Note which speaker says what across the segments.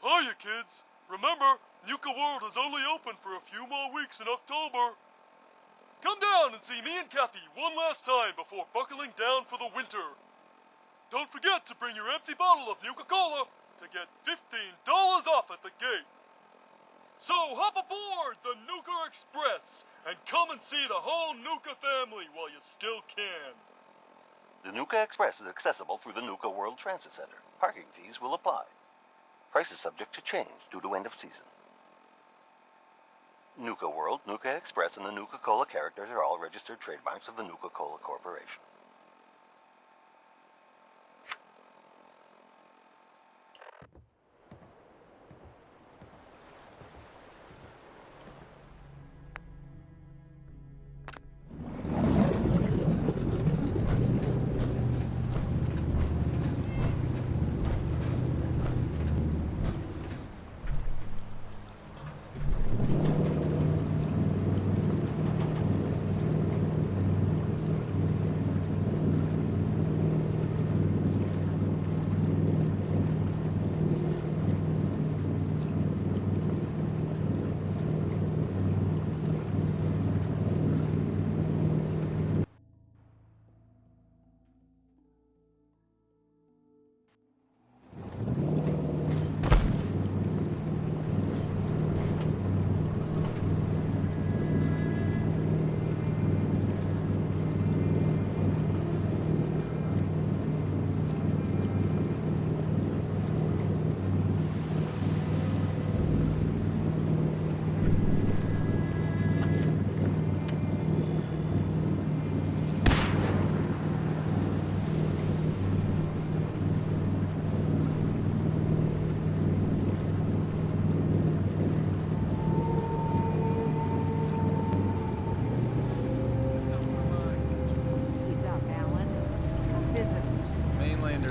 Speaker 1: Hiya, kids. Remember, Nuka World is only open for a few more weeks in October. Come down and see me and Cappy one last time before buckling down for the winter. Don't forget to bring your empty bottle of Nuka-Cola to get $15 off at the gate. So hop aboard the Nuka Express and come and see the whole Nuka family while you still can.
Speaker 2: The Nuka Express is accessible through the Nuka World Transit Center. Parking fees will apply. Price is subject to change due to end of season. Nuka World, Nuka Express, and the Nuka-Cola characters are all registered trademarks of the Nuka-Cola Corporation.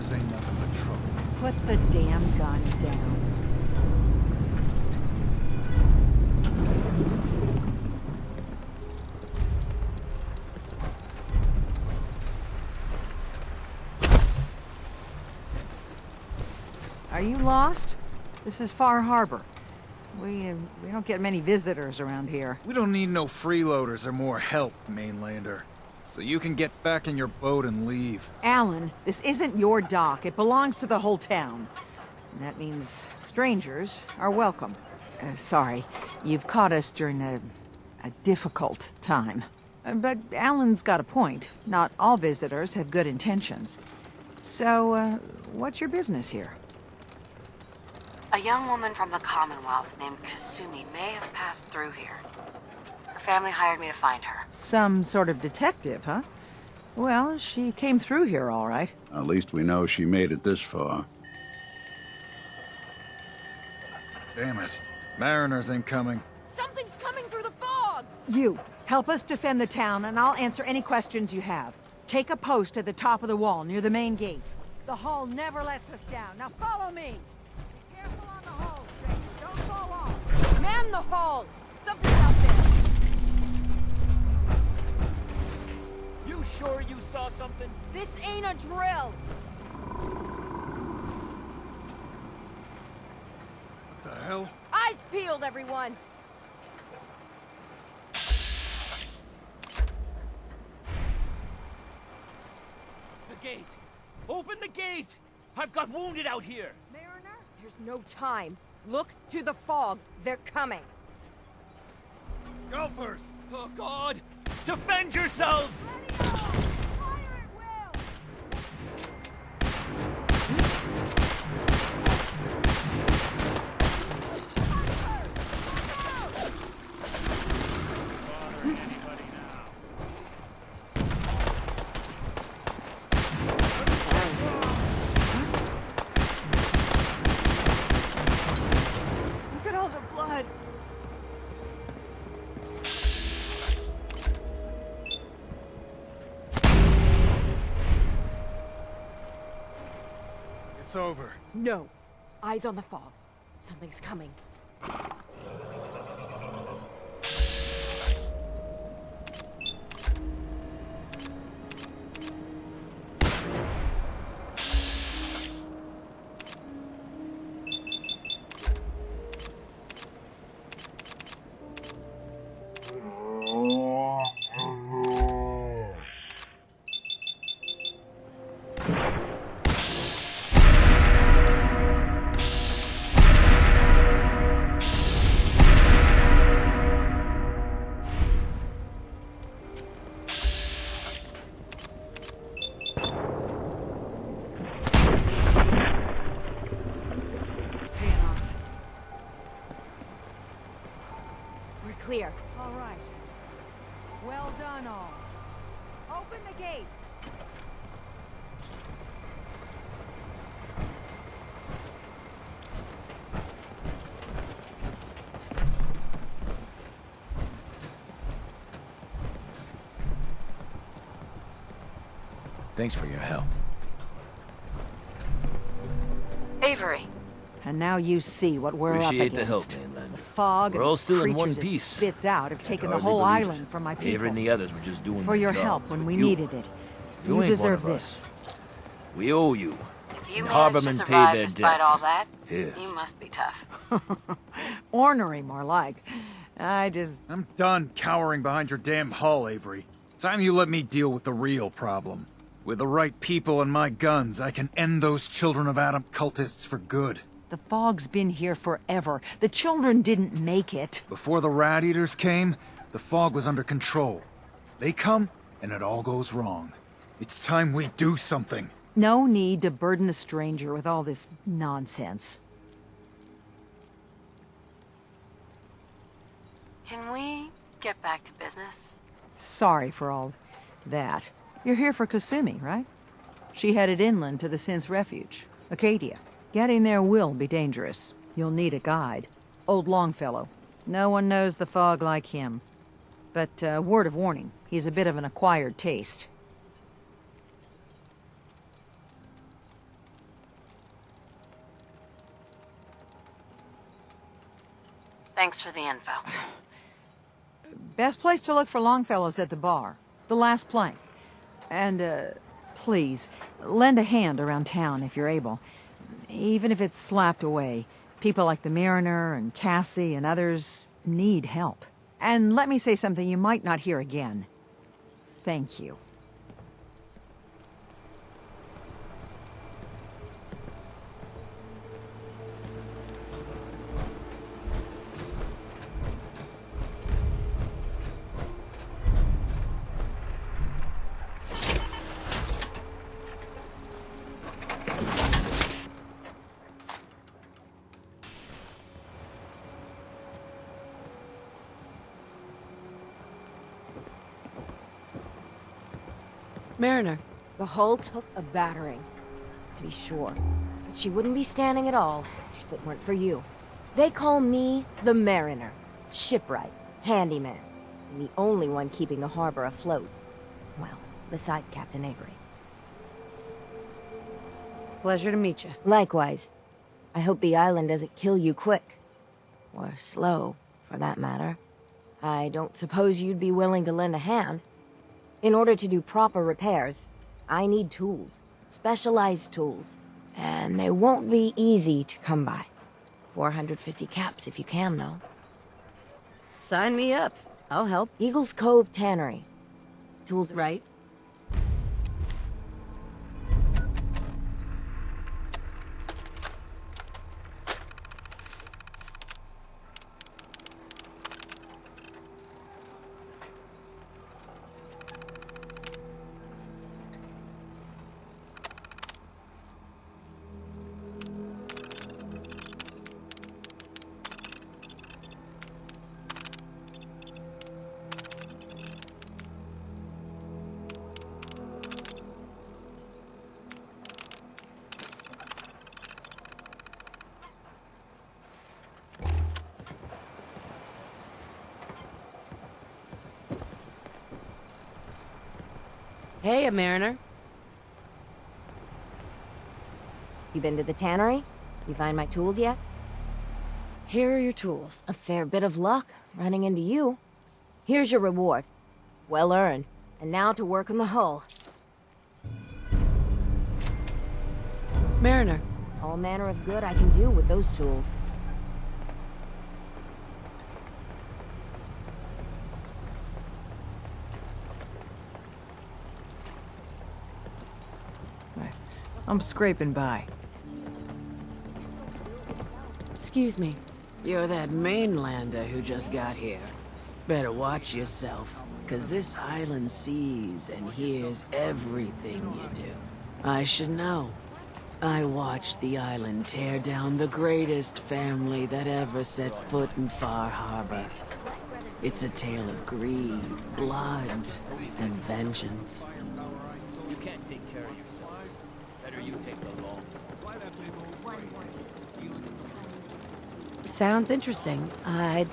Speaker 3: Ain't nothing but trouble.
Speaker 4: Put the damn gun down. Are you lost? This is Far Harbor. We don't get many visitors around here.
Speaker 3: We don't need no freeloaders or more help, mainlander. So you can get back in your boat and leave.
Speaker 4: Alan, this isn't your dock. It belongs to the whole town. And that means strangers are welcome. Sorry, you've caught us during a difficult time. But Alan's got a point. Not all visitors have good intentions. So, what's your business here?
Speaker 5: A young woman from the Commonwealth named Kasumi may have passed through here. Her family hired me to find her.
Speaker 4: Some sort of detective, huh? Well, she came through here all right.
Speaker 6: At least we know she made it this far.
Speaker 3: Damn it. Mariners ain't coming.
Speaker 7: Something's coming through the fog!
Speaker 4: You, help us defend the town, and I'll answer any questions you have. Take a post at the top of the wall, near the main gate. The hull never lets us down. Now follow me! Be careful on the hull, stranger. Don't fall off.
Speaker 7: Man the hull! Something's out there!
Speaker 8: You sure you saw something?
Speaker 7: This ain't a drill!
Speaker 3: What the hell?
Speaker 7: Eyes peeled, everyone!
Speaker 8: The gate! Open the gate! I've got wounded out here!
Speaker 7: Mariner, there's no time. Look to the fog. They're coming.
Speaker 3: Gulpers!
Speaker 8: Oh, God! Defend yourselves!
Speaker 7: Fire at will!
Speaker 4: Look at all the blood.
Speaker 3: It's over.
Speaker 7: No. Eyes on the fog. Something's coming. clear.
Speaker 4: All right. Well done, all. Open the gate.
Speaker 9: Thanks for your help.
Speaker 5: Avery.
Speaker 4: And now you see what we're
Speaker 9: Appreciate
Speaker 4: up
Speaker 9: the help,
Speaker 4: against.
Speaker 9: Mainlander.
Speaker 4: The fog
Speaker 9: We're
Speaker 4: and
Speaker 9: all
Speaker 4: the
Speaker 9: still in one
Speaker 4: creatures it
Speaker 9: piece.
Speaker 4: spits out have
Speaker 9: I'd
Speaker 4: taken the
Speaker 9: hardly
Speaker 4: whole
Speaker 9: believe
Speaker 4: island
Speaker 9: it.
Speaker 4: from my
Speaker 9: Avery
Speaker 4: people.
Speaker 9: and the others were just doing
Speaker 4: For
Speaker 9: their
Speaker 4: your
Speaker 9: jobs,
Speaker 4: help when
Speaker 9: but
Speaker 4: we
Speaker 9: you-
Speaker 4: needed it.
Speaker 9: you
Speaker 4: You
Speaker 9: ain't
Speaker 4: deserve
Speaker 9: one of
Speaker 4: this.
Speaker 9: us. We owe you.
Speaker 5: If you
Speaker 9: And
Speaker 5: managed to
Speaker 9: Harbormen
Speaker 5: survive
Speaker 9: pay their
Speaker 5: despite
Speaker 9: debts.
Speaker 5: all that,
Speaker 9: Yes.
Speaker 5: you must be tough.
Speaker 4: Ornery, more like.
Speaker 3: I'm done cowering behind your damn hull, Avery. Time you let me deal with the real problem. With the right people and my guns, I can end those Children of Adam cultists for good.
Speaker 4: The fog's been here forever. The children didn't make it.
Speaker 3: Before the Rat Eaters came, the fog was under control. They come, and it all goes wrong. It's time we do something.
Speaker 4: No need to burden the stranger with all this nonsense.
Speaker 5: Can we get back to business?
Speaker 4: Sorry for all that. You're here for Kasumi, right? She headed inland to the Synth Refuge, Acadia. Getting there will be dangerous. You'll need a guide. Old Longfellow. No one knows the fog like him. But, word of warning, he's a bit of an acquired taste.
Speaker 5: Thanks for the info.
Speaker 4: Best place to look for Longfellow's at the bar. The last plank. And, please, lend a hand around town if you're able. Even if it's slapped away. People like the Mariner and Cassie and others need help. And let me say something you might not hear again. Thank you.
Speaker 7: Mariner. The hull took a battering, to be sure. But she wouldn't be standing at all if it weren't for you. They call me the Mariner. Shipwright, handyman, and the only one keeping the harbor afloat. Well, beside Captain Avery.
Speaker 10: Pleasure to meet you.
Speaker 7: Likewise. I hope the island doesn't kill you quick. Or slow, for that matter. I don't suppose you'd be willing to lend a hand. In order to do proper repairs, I need tools. Specialized tools. And they won't be easy to come by. 450 caps if you can, though.
Speaker 10: Sign me up. I'll help.
Speaker 7: Eagle's Cove Tannery. Tools
Speaker 10: Right. Hey, Mariner.
Speaker 7: You been to the tannery? You find my tools yet?
Speaker 10: Here are your tools.
Speaker 7: A fair bit of luck running into you. Here's your reward. Well earned. And now to work on the hull.
Speaker 10: Mariner.
Speaker 7: All manner of good I can do with those tools.
Speaker 10: I'm scraping by. Excuse me.
Speaker 11: You're that mainlander who just got here. Better watch yourself, 'cause this island sees and hears everything you do. I should know. I watched the island tear down the greatest family that ever set foot in Far Harbor. It's a tale of greed, blood, and vengeance.
Speaker 8: You can't take care of yourself. Better you take the long.
Speaker 10: Sounds interesting. I'd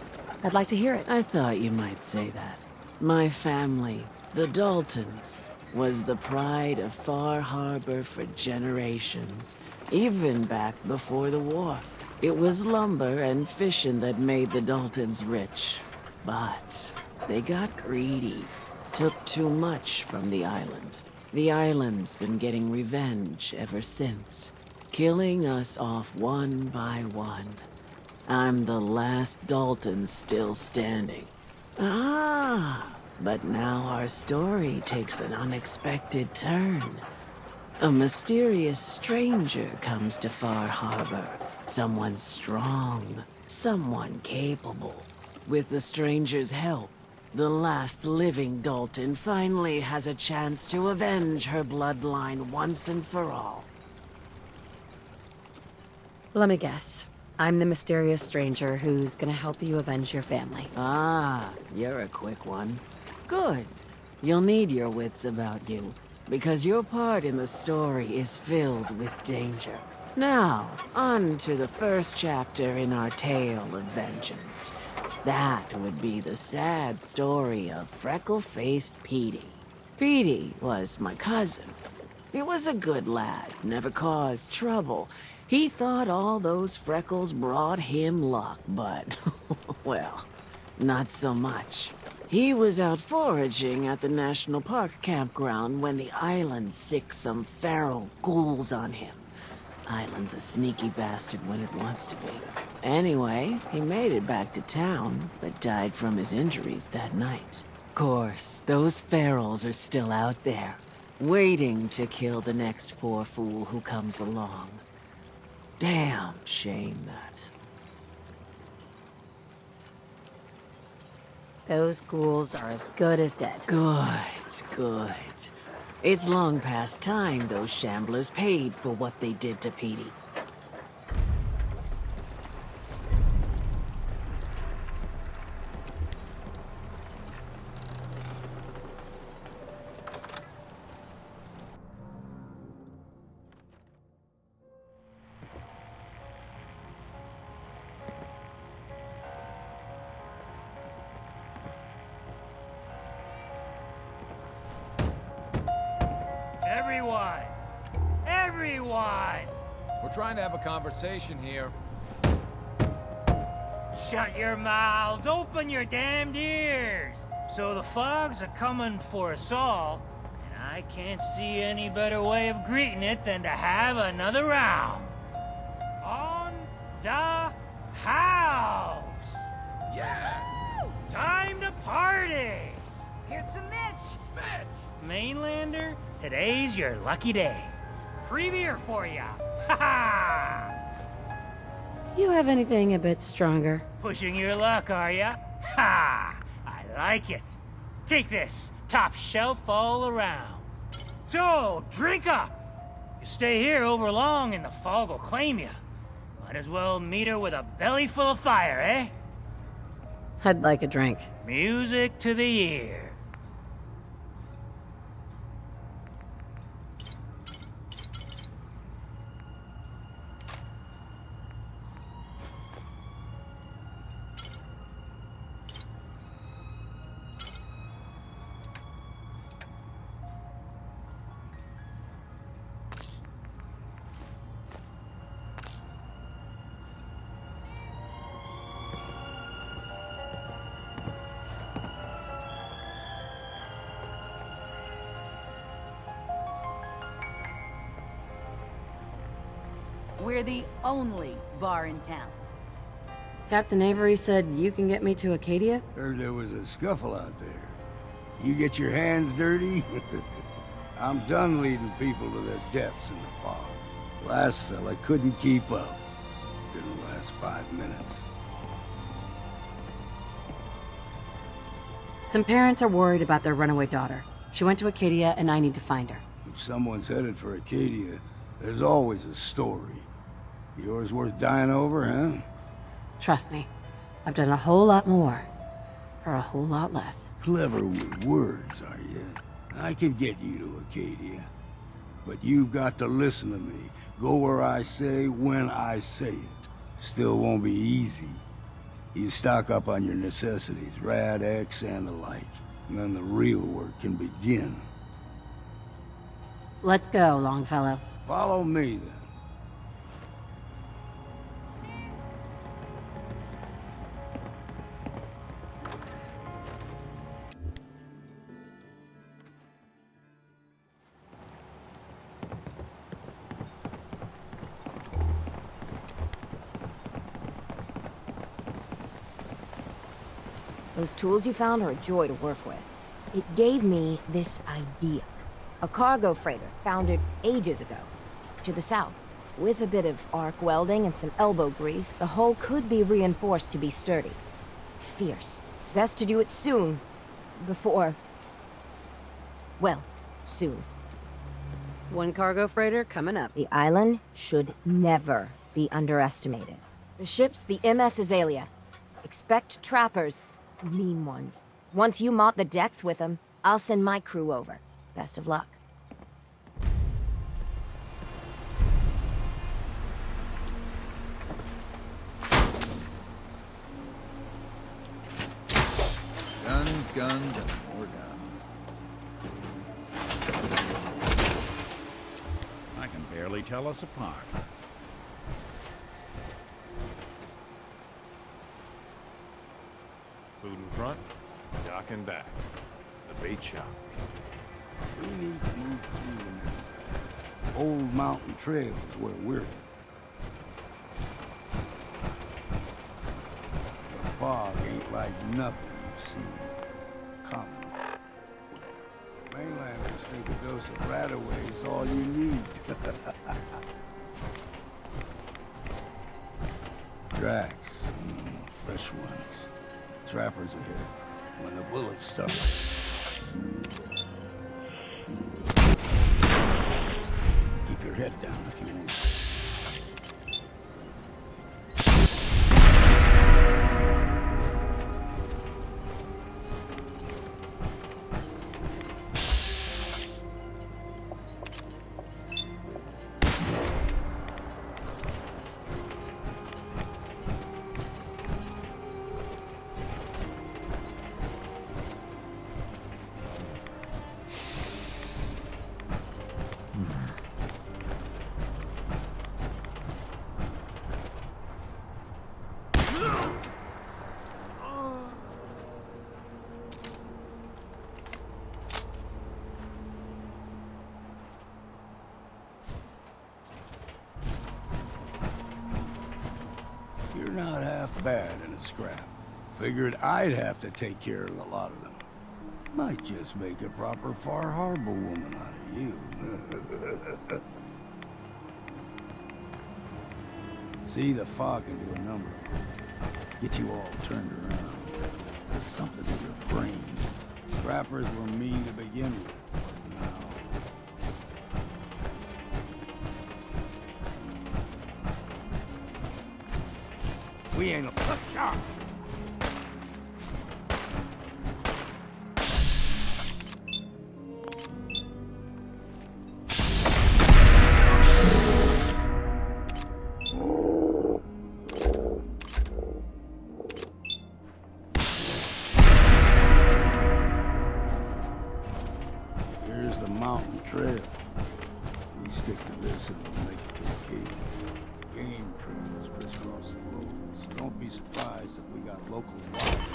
Speaker 10: like to hear it.
Speaker 11: I thought you might say that. My family, the Daltons, was the pride of Far Harbor for generations, even back before the war. It was lumber and fishing that made the Daltons rich. But they got greedy, took too much from the island. The island's been getting revenge ever since, killing us off one by one. I'm the last Dalton still standing. But now our story takes an unexpected turn. A mysterious stranger comes to Far Harbor. Someone strong, someone capable. With the stranger's help, the last living Dalton finally has a chance to avenge her bloodline once and for all.
Speaker 10: Let me guess. I'm the mysterious stranger who's gonna help you avenge your family.
Speaker 11: You're a quick one. Good. You'll need your wits about you, because your part in the story is filled with danger. Now, on to the first chapter in our tale of vengeance. That would be the sad story of freckle-faced Petey. Petey was my cousin. He was a good lad, never caused trouble. He thought all those freckles brought him luck, but, well, not so much. He was out foraging at the National Park campground when the island sicked some feral ghouls on him. Island's a sneaky bastard when it wants to be. Anyway, he made it back to town, but died from his injuries that night. Course, those ferals are still out there, waiting to kill the next poor fool who comes along. Damn shame that.
Speaker 10: Those ghouls are as good as dead.
Speaker 11: Good. It's long past time those shamblers paid for what they did to Petey.
Speaker 8: Everyone!
Speaker 3: We're trying to have a conversation here.
Speaker 8: Shut your mouths, open your damned ears! So the fogs are coming for us all, and I can't see any better way of greeting it than to have another round. On the house!
Speaker 3: Yeah!
Speaker 8: Time to party!
Speaker 4: Here's some Mitch.
Speaker 8: Mainlander, today's your lucky day. Free beer for ya! Ha ha!
Speaker 10: You have anything a bit stronger?
Speaker 8: Pushing your luck, are ya? Ha! I like it. Take this, top shelf all around. So, drink up! You stay here over long and the fog will claim you. Might as well meet her with a belly full of fire, eh?
Speaker 10: I'd like a drink.
Speaker 8: Music to the ear.
Speaker 12: We're the only bar in town.
Speaker 10: Captain Avery said you can get me to Acadia?
Speaker 13: Heard there was a scuffle out there. You get your hands dirty? I'm done leading people to their deaths in the fog. Last fella couldn't keep up. Didn't last 5 minutes.
Speaker 10: Some parents are worried about their runaway daughter. She went to Acadia and I need to find her.
Speaker 13: If someone's headed for Acadia, there's always a story. Yours worth dying over, huh?
Speaker 10: Trust me, I've done a whole lot more. for a whole lot less.
Speaker 13: Clever with words, are you? I can get you to Acadia. But you've got to listen to me. Go where I say, when I say it. Still won't be easy. You stock up on your necessities, Rad, X, and the like. And then the real work can begin.
Speaker 10: Let's go, Longfellow.
Speaker 13: Follow me, then.
Speaker 7: Those tools you found are a joy to work with. It gave me this idea. A cargo freighter founded ages ago, to the south. With a bit of arc welding and some elbow grease, the hull could be reinforced to be sturdy. Fierce. Best to do it soon. Before... well, soon.
Speaker 10: One cargo freighter coming up.
Speaker 7: The island should never be underestimated. The ship's the MS Azalea. Expect trappers, mean ones. Once you mop the decks with them, I'll send my crew over. Best of luck.
Speaker 3: Guns, guns, and more guns.
Speaker 6: I can barely tell us apart.
Speaker 14: Food in front, dock in back. The bait shop.
Speaker 13: We need to move through the old mountain trails where we're at. The fog ain't like nothing you've seen. Come. Mainlanders think a dose of Radaway is all you need. Tracks. Fresh ones. Trappers ahead. When the bullets start. Keep your head down if you want. You're not half bad in a scrap. Figured I'd have to take care of a lot of them. Might just make a proper Far Harbor woman out of you. See, the fog can do a number. Get you all turned around. There's something in your brain. Trappers were mean to begin with. Now... we ain't a shot. Here's the mountain trail. We stick to this and we'll make it to Acadia. Game trails crisscross the roads. Don't be surprised if we got local wildlife.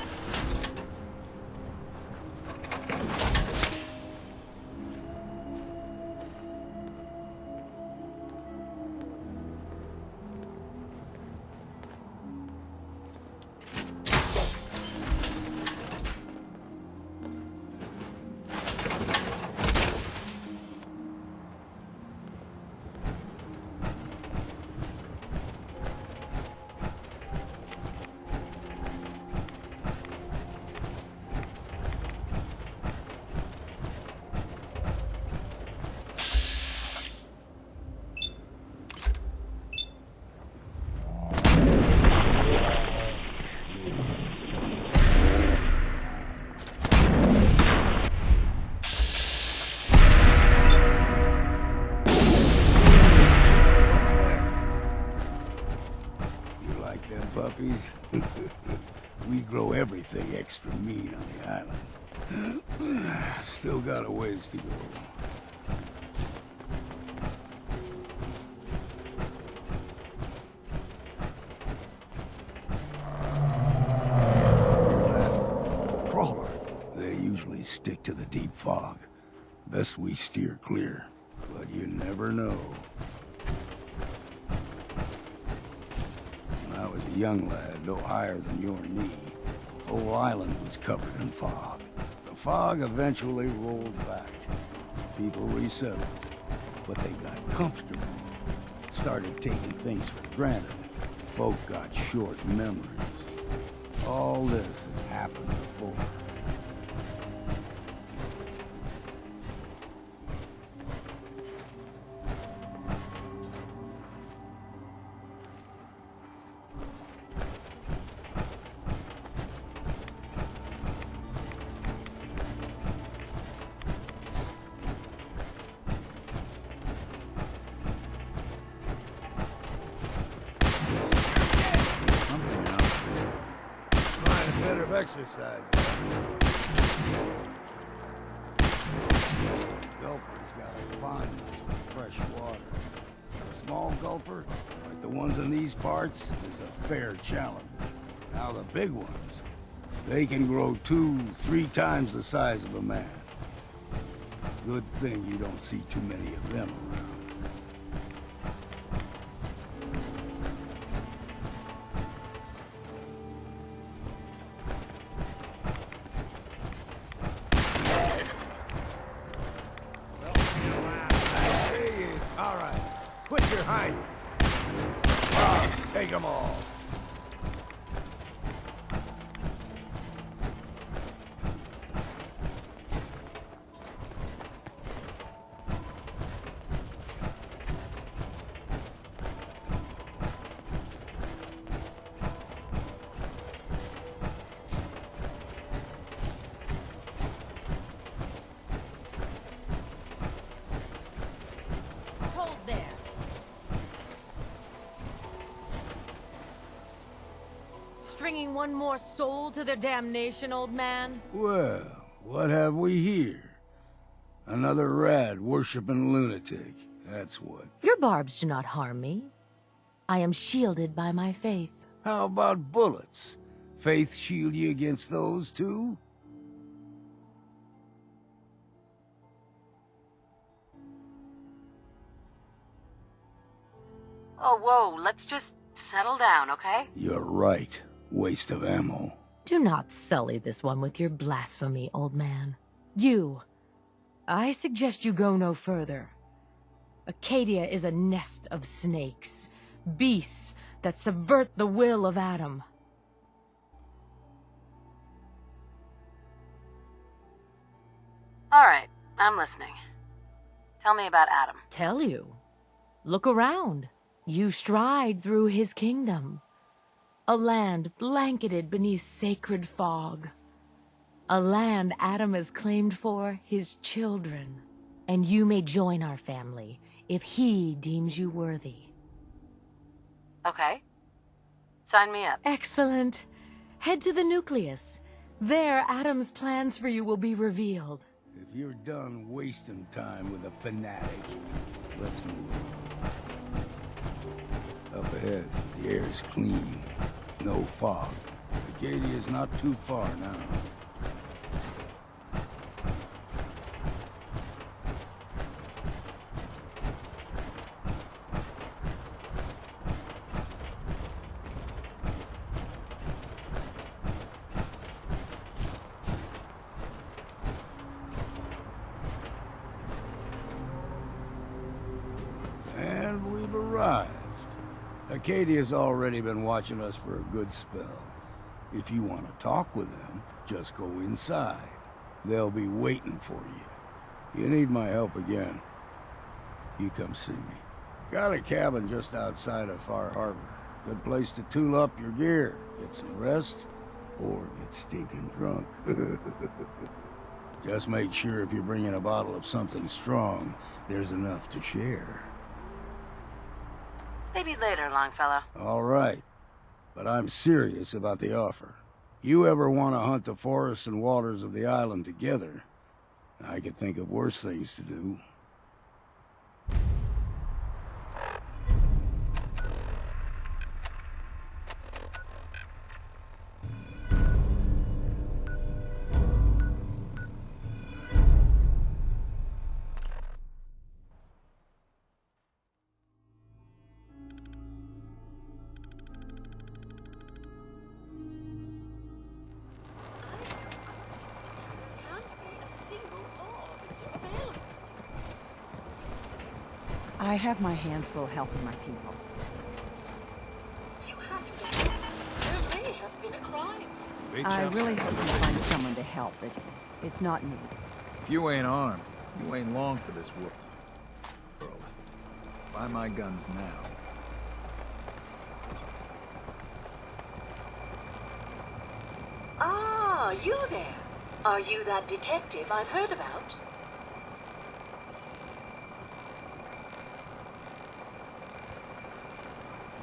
Speaker 13: We grow everything extra mean on the island. Still got a ways to go. Crawler. They usually stick to the deep fog. Best we steer clear, but you never know. When I was a young lad, no higher than your knee, the whole island was covered in fog. The fog eventually rolled back. People resettled, but they got comfortable. Started taking things for granted. Folk got short memories. All this has happened before. Exercise. Gulper's got a fondness for fresh water. A small gulper, like the ones in these parts, is a fair challenge. Now the big ones, they can grow 2-3 times the size of a man. Good thing you don't see too many of them around. Take them all.
Speaker 4: Hold there. Stringing one more soul to their damnation, old man?
Speaker 13: Well, what have we here? Another rad worshipping lunatic, that's what.
Speaker 7: Your barbs do not harm me. I am shielded by my faith.
Speaker 13: How about bullets? Faith shield you against those too?
Speaker 5: Oh, whoa, let's just settle down, okay?
Speaker 13: You're right. Waste of ammo.
Speaker 7: Do not sully this one with your blasphemy, old man. You. I suggest you go no further. Acadia is a nest of snakes. Beasts that subvert the will of Adam.
Speaker 5: All right, I'm listening. Tell me about Adam.
Speaker 7: Tell you? Look around. You stride through his kingdom. A land blanketed beneath sacred fog. A land Adam has claimed for his children. And you may join our family if he deems you worthy.
Speaker 5: Okay. Sign me up.
Speaker 7: Excellent. Head to the nucleus. There, Adam's plans for you will be revealed.
Speaker 13: If you're done wasting time with a fanatic, let's move on. Up ahead, the air's clean. No fog. Acadia's not too far now. And we've arrived. Acadia's already been watching us for a good spell. If you want to talk with them, just go inside. They'll be waiting for you. You need my help again, you come see me. Got a cabin just outside of Far Harbor. Good place to tool up your gear, get some rest, or get stinking drunk. Just make sure if you're bringing a bottle of something strong, there's enough to share.
Speaker 5: Maybe later, Longfellow.
Speaker 13: All right. but I'm serious about the offer. You ever want to hunt the forests and waters of the island together, I could think of worse things to do.
Speaker 4: I have my hands full helping my people.
Speaker 15: You have to tell us. There may have been a crime.
Speaker 4: I really hope you find someone to help. It's not me.
Speaker 3: If you ain't armed, you ain't long for this world. Buy my guns now.
Speaker 15: Ah, you there. Are you that detective I've heard about?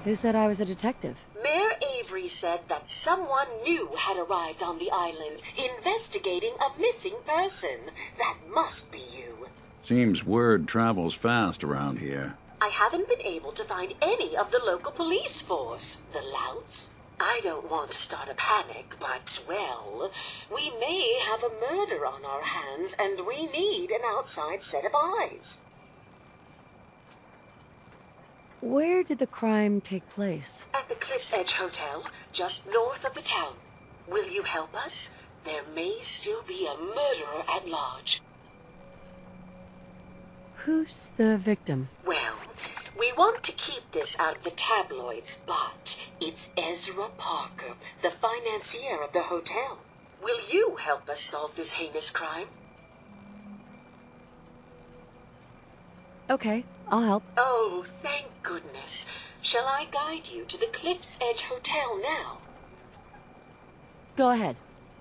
Speaker 10: Who said I was a detective?
Speaker 15: Mayor Avery said that someone new had arrived on the island, investigating a missing person. That must be you.
Speaker 6: Seems word travels fast around here.
Speaker 15: I haven't been able to find any of the local police force. The louts? I don't want to start a panic, but, well, we may have a murder on our hands, and we need an outside set of eyes.
Speaker 10: Where did the crime take place?
Speaker 15: At the Cliff's Edge Hotel, just north of the town. Will you help us? There may still be a murderer at large.
Speaker 10: Who's the victim?
Speaker 15: Well, we want to keep this out of the tabloids, but it's Ezra Parker, the financier of the hotel. Will you help us solve this heinous crime?
Speaker 10: Okay, I'll help.
Speaker 15: Oh, thank goodness. Shall I guide you to the Cliff's Edge Hotel now?
Speaker 10: Go ahead.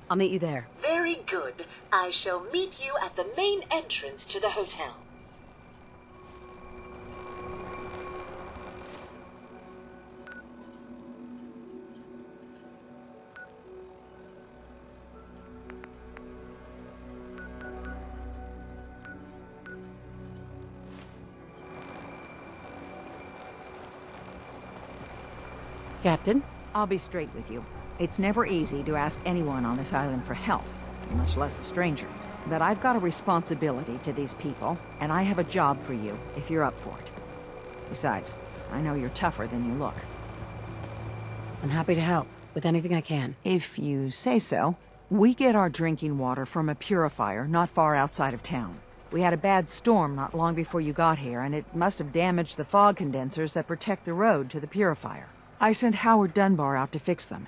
Speaker 10: I'll meet you there.
Speaker 15: Very good. I shall meet you at the main entrance to the hotel.
Speaker 10: Captain?
Speaker 4: I'll be straight with you. It's never easy to ask anyone on this island for help, much less a stranger. But I've got a responsibility to these people, and I have a job for you, if you're up for it. Besides, I know you're tougher than you look.
Speaker 10: I'm happy to help, with anything I can.
Speaker 4: If you say so. We get our drinking water from a purifier not far outside of town. We had a bad storm not long before you got here, and it must have damaged the fog condensers that protect the road to the purifier. I sent Howard Dunbar out to fix them.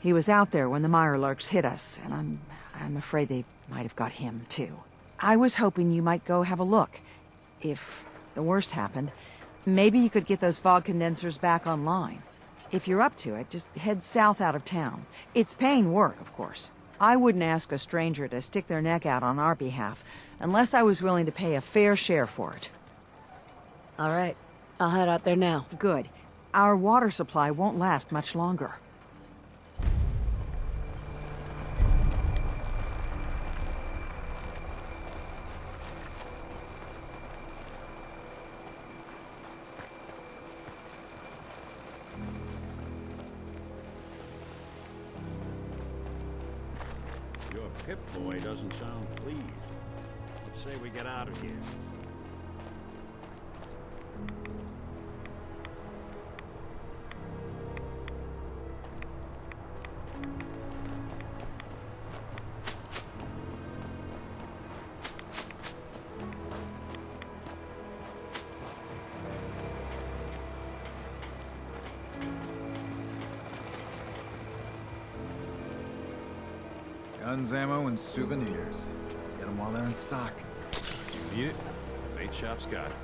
Speaker 4: He was out there when the Mirelurks hit us, and I'm afraid they might have got him, too. I was hoping you might go have a look. If the worst happened, maybe you could get those fog condensers back online. If you're up to it, just head south out of town. It's paying work, of course. I wouldn't ask a stranger to stick their neck out on our behalf, unless I was willing to pay a fair share for it.
Speaker 10: All right. I'll head out there now.
Speaker 4: Good. Our water supply won't last much longer.
Speaker 6: Your Pip-Boy doesn't sound pleased. Let's say we get out of here.
Speaker 3: Guns, ammo, and souvenirs. Get them while they're in stock.
Speaker 14: You need it? Bait shop's got it.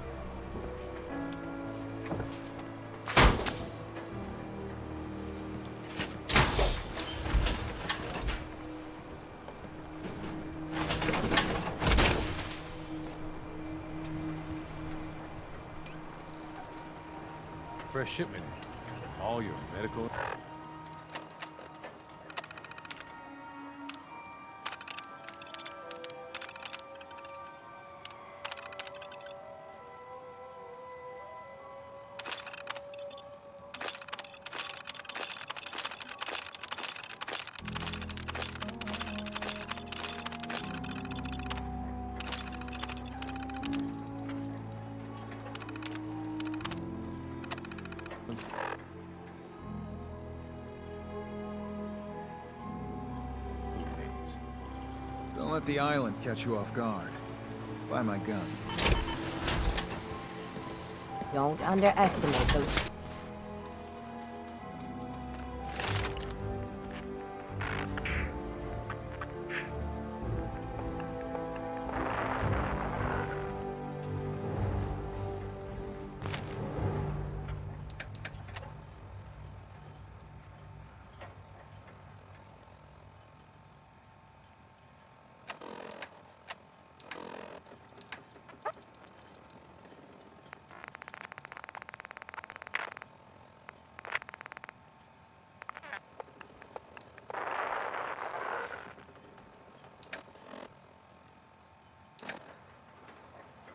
Speaker 14: Fresh shipment in. All your medical...
Speaker 3: Don't let the island catch you off guard. Buy my guns.
Speaker 7: Don't underestimate those...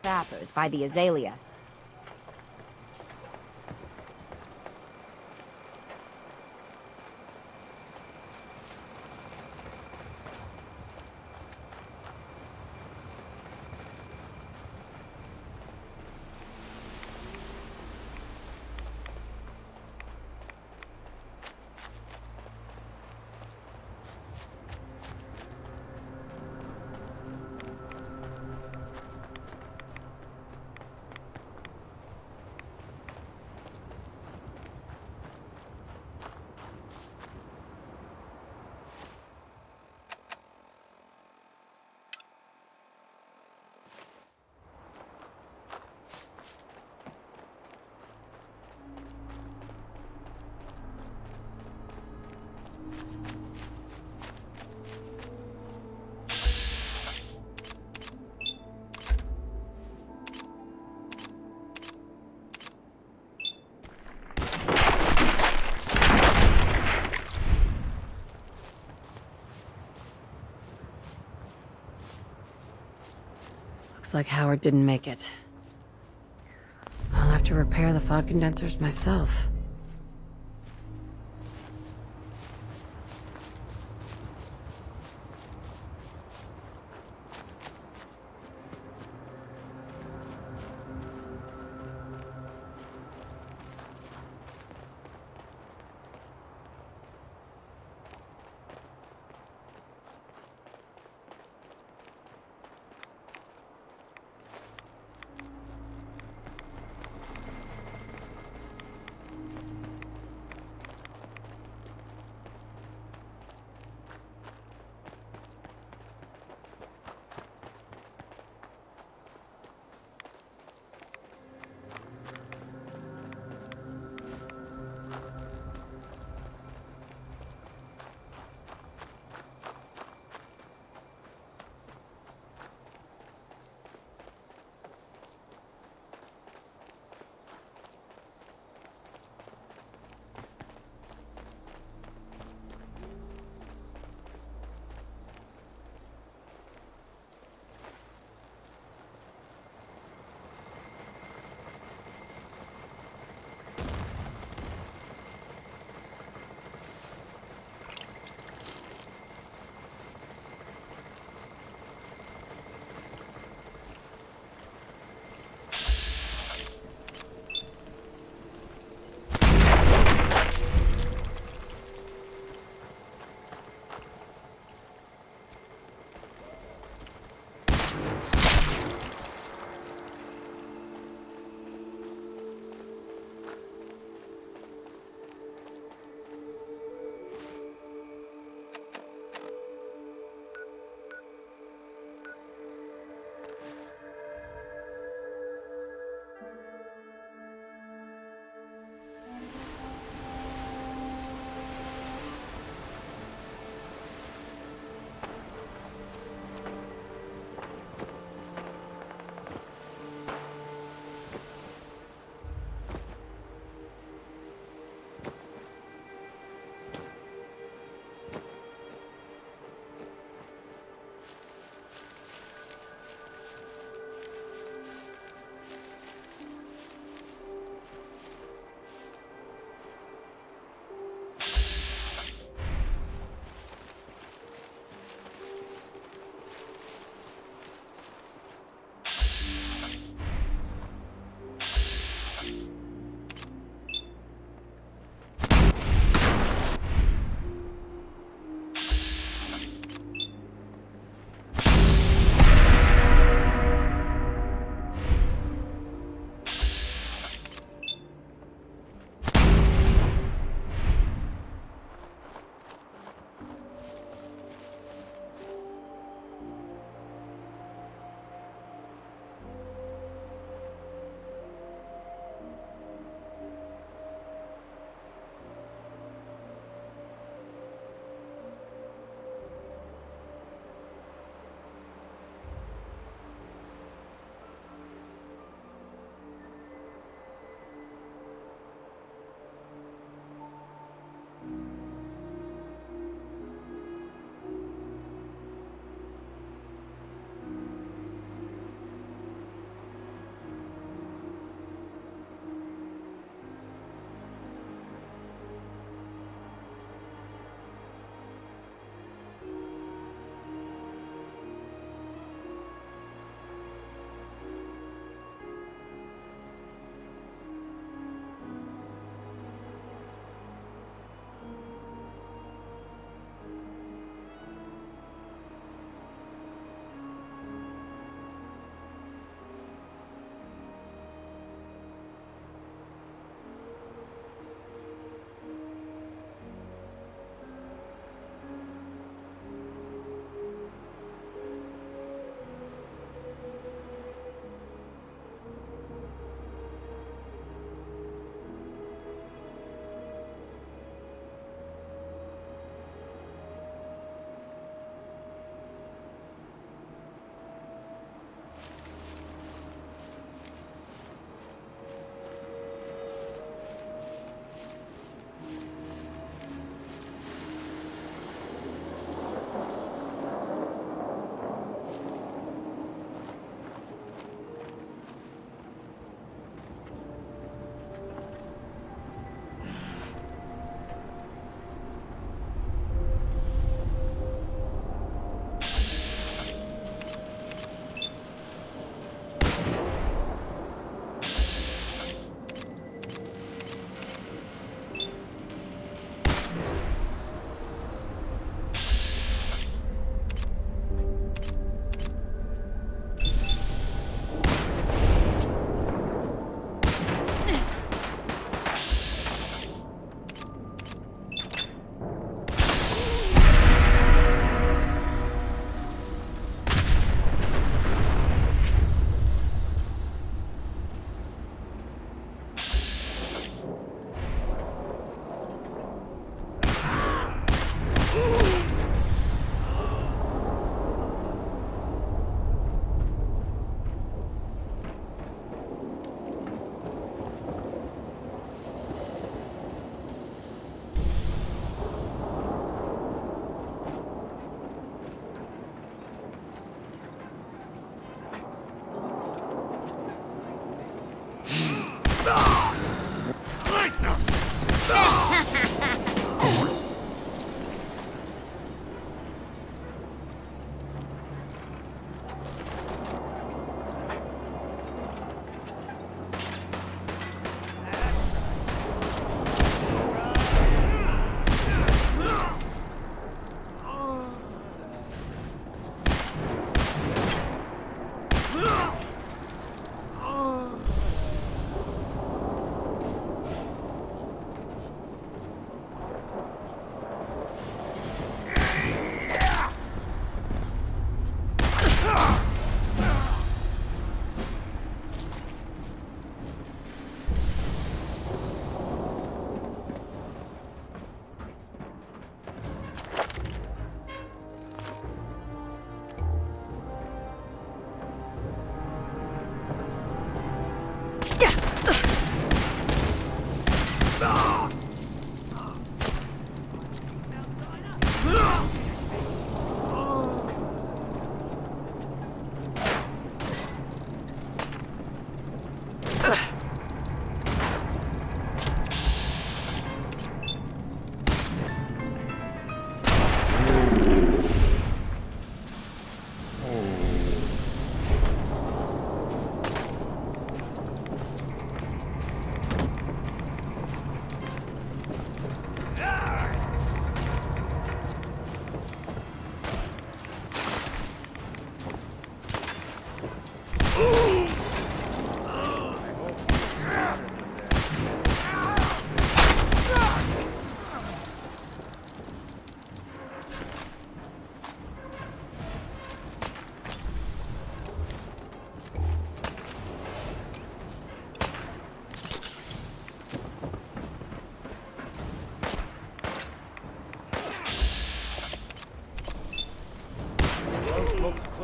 Speaker 7: trappers by the Azalea. Looks like Howard didn't make it. I'll have to repair the fog condensers myself.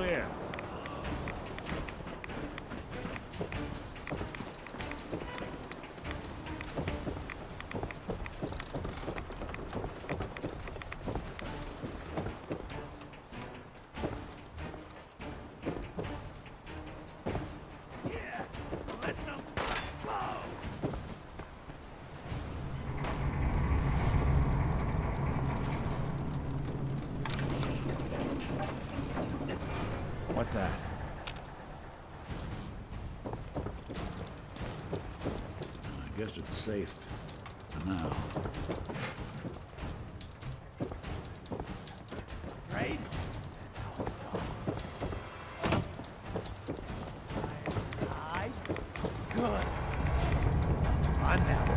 Speaker 6: clear. What's that? I guess it's safe for now.
Speaker 8: Afraid? Good. Fun now.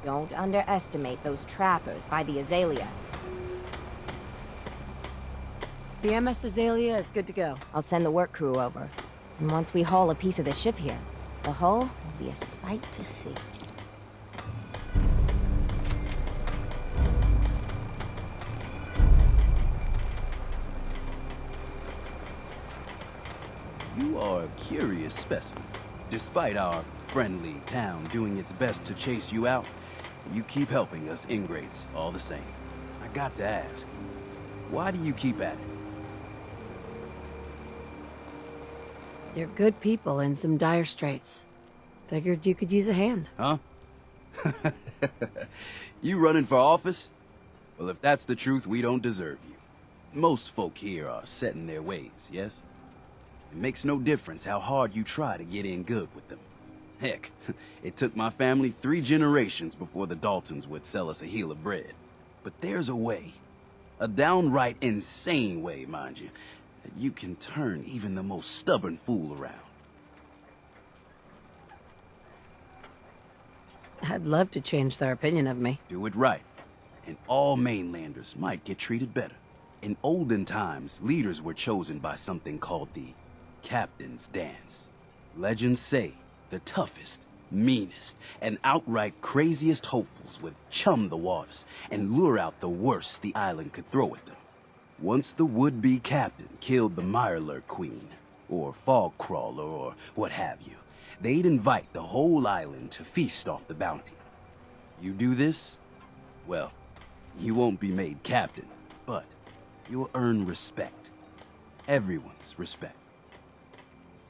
Speaker 7: Don't underestimate those trappers by the Azalea.
Speaker 10: The MS Azalea is good to go.
Speaker 7: I'll send the work crew over. And once we haul a piece of the ship here, the hull will be a sight to see.
Speaker 16: You are a curious specimen. Despite our friendly town doing its best to chase you out, you keep helping us ingrates all the same. I got to ask, why do you keep at it?
Speaker 10: You're good people in some dire straits. Figured you could use a hand.
Speaker 16: Huh? You running for office? Well, if that's the truth, we don't deserve you. Most folk here are set in their ways, yes? It makes no difference how hard you try to get in good with them. Heck, it took my family 3 generations before the Daltons would sell us a heel of bread. But there's a way, a downright insane way, mind you, that you can turn even the most stubborn fool around.
Speaker 10: I'd love to change their opinion of me.
Speaker 16: Do it right, and all mainlanders might get treated better. In olden times, leaders were chosen by something called the Captain's Dance. Legends say the toughest, meanest, and outright craziest hopefuls would chum the waters and lure out the worst the island could throw at them. Once the would-be captain killed the Mirelurk Queen, or Fog Crawler, or what have you, they'd invite the whole island to feast off the bounty. You do this, well, you won't be made captain, but you'll earn respect. Everyone's respect.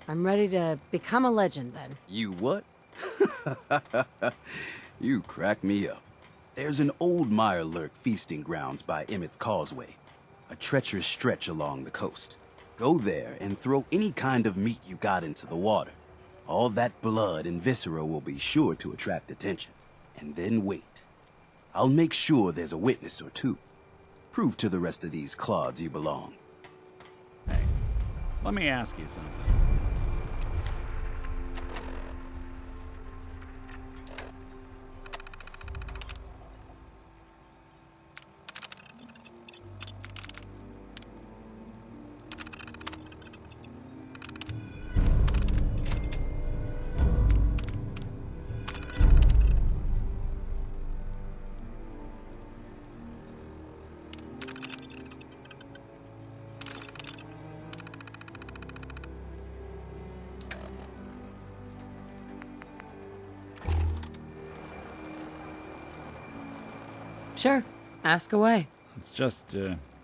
Speaker 10: I'm ready to become a legend, then.
Speaker 16: You what? You crack me up. There's an old Mirelurk feasting grounds by Emmett's Causeway, a treacherous stretch along the coast. Go there and throw any kind of meat you got into the water. All that blood and viscera will be sure to attract attention. And then wait. I'll make sure there's a witness or two. Prove to the rest of these clods you belong.
Speaker 6: Hey, let me ask you something.
Speaker 10: Sure. Ask away.
Speaker 6: It's just,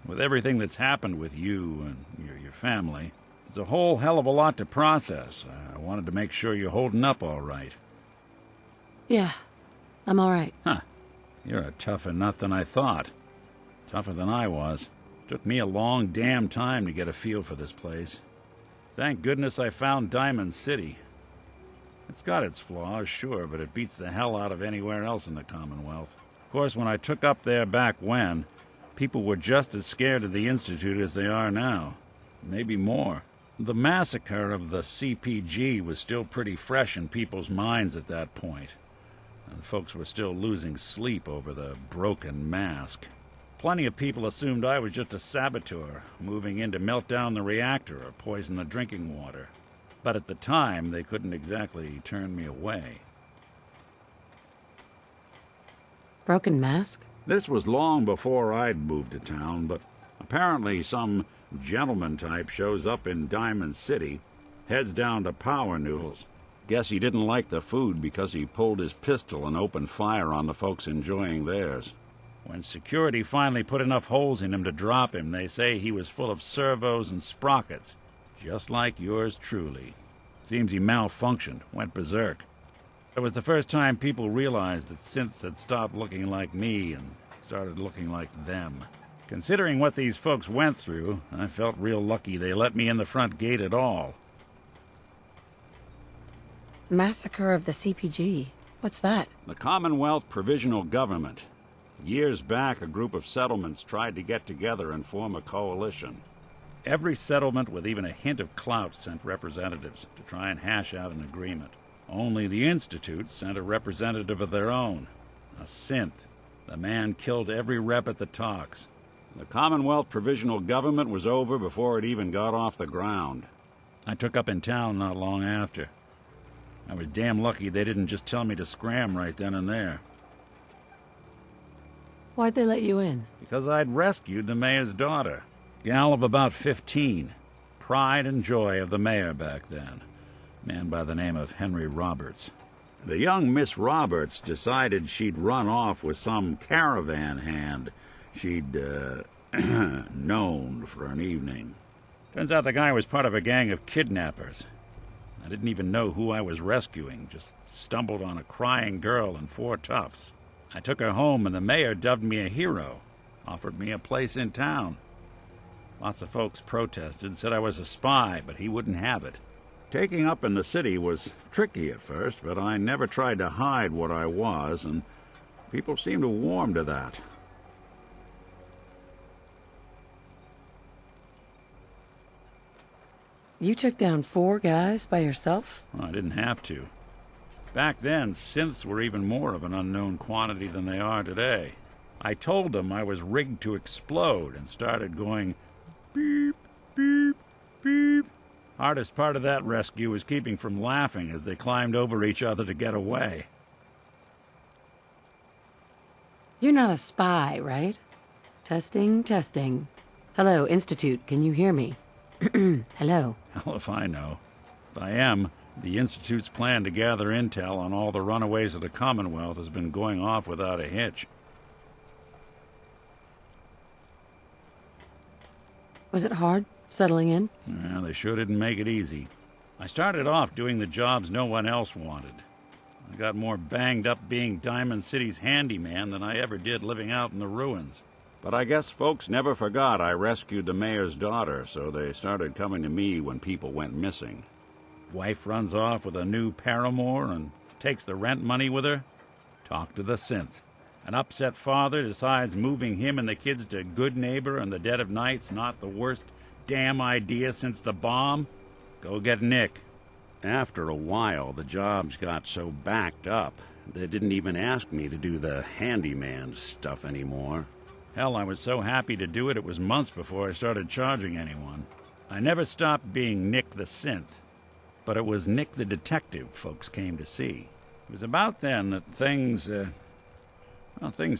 Speaker 6: with everything that's happened with you and your family, it's a whole hell of a lot to process. I wanted to make sure you're holding up all right.
Speaker 10: Yeah, I'm all right.
Speaker 6: Huh. You're a tougher nut than I thought. Tougher than I was. Took me a long damn time to get a feel for this place. Thank goodness I found Diamond City. It's got its flaws, sure, but it beats the hell out of anywhere else in the Commonwealth. Of course, when I took up there back when, people were just as scared of the Institute as they are now. Maybe more. The massacre of the CPG was still pretty fresh in people's minds at that point, and folks were still losing sleep over the broken mask. Plenty of people assumed I was just a saboteur, moving in to melt down the reactor or poison the drinking water. But at the time, they couldn't exactly turn me away.
Speaker 10: Broken mask?
Speaker 6: This was long before I'd moved to town, but apparently some gentleman type shows up in Diamond City, heads down to Power Noodles. Guess he didn't like the food because he pulled his pistol and opened fire on the folks enjoying theirs. When security finally put enough holes in him to drop him, they say he was full of servos and sprockets, just like yours truly. Seems he malfunctioned, went berserk. It was the first time people realized that synths had stopped looking like me and started looking like them. Considering what these folks went through, I felt real lucky they let me in the front gate at all.
Speaker 10: Massacre of the CPG. What's that?
Speaker 6: The Commonwealth Provisional Government. Years back, a group of settlements tried to get together and form a coalition. Every settlement with even a hint of clout sent representatives to try and hash out an agreement. Only the Institute sent a representative of their own, a synth. The man killed every rep at the talks. The Commonwealth Provisional Government was over before it even got off the ground. I took up in town not long after. I was damn lucky they didn't just tell me to scram right then and there.
Speaker 10: Why'd they let you in?
Speaker 6: Because I'd rescued the mayor's daughter. Gal of about 15. Pride and joy of the mayor back then. Man by the name of Henry Roberts. The young Miss Roberts decided she'd run off with some caravan hand she'd, known for an evening. Turns out the guy was part of a gang of kidnappers. I didn't even know who I was rescuing, just stumbled on a crying girl and 4 toughs. I took her home and the mayor dubbed me a hero, offered me a place in town. Lots of folks protested, said I was a spy, but he wouldn't have it. Taking up in the city was tricky at first, but I never tried to hide what I was, and people seemed to warm to that.
Speaker 10: You took down 4 guys by yourself?
Speaker 6: Well, I didn't have to. Back then, synths were even more of an unknown quantity than they are today. I told them I was rigged to explode and started going beep, beep, beep. Hardest part of that rescue was keeping from laughing as they climbed over each other to get away.
Speaker 10: You're not a spy, right? Testing, testing. Hello, Institute, can you hear me? Hello.
Speaker 6: Hell if I know. If I am, the Institute's plan to gather intel on all the runaways of the Commonwealth has been going off without a hitch.
Speaker 10: Was it hard, settling in?
Speaker 6: Yeah, they sure didn't make it easy. I started off doing the jobs no one else wanted. I got more banged up being Diamond City's handyman than I ever did living out in the ruins. But I guess folks never forgot I rescued the mayor's daughter, so they started coming to me when people went missing. Wife runs off with a new paramour and takes the rent money with her. Talk to the synth. An upset father decides moving him and the kids to Good Neighbor in the dead of night's not the worst damn idea since the bomb. Go get Nick. After a while, the jobs got so backed up, they didn't even ask me to do the handyman stuff anymore. Hell, I was so happy to do it, it was months before I started charging anyone. I never stopped being Nick the Synth, but it was Nick the Detective folks came to see. It was about then that things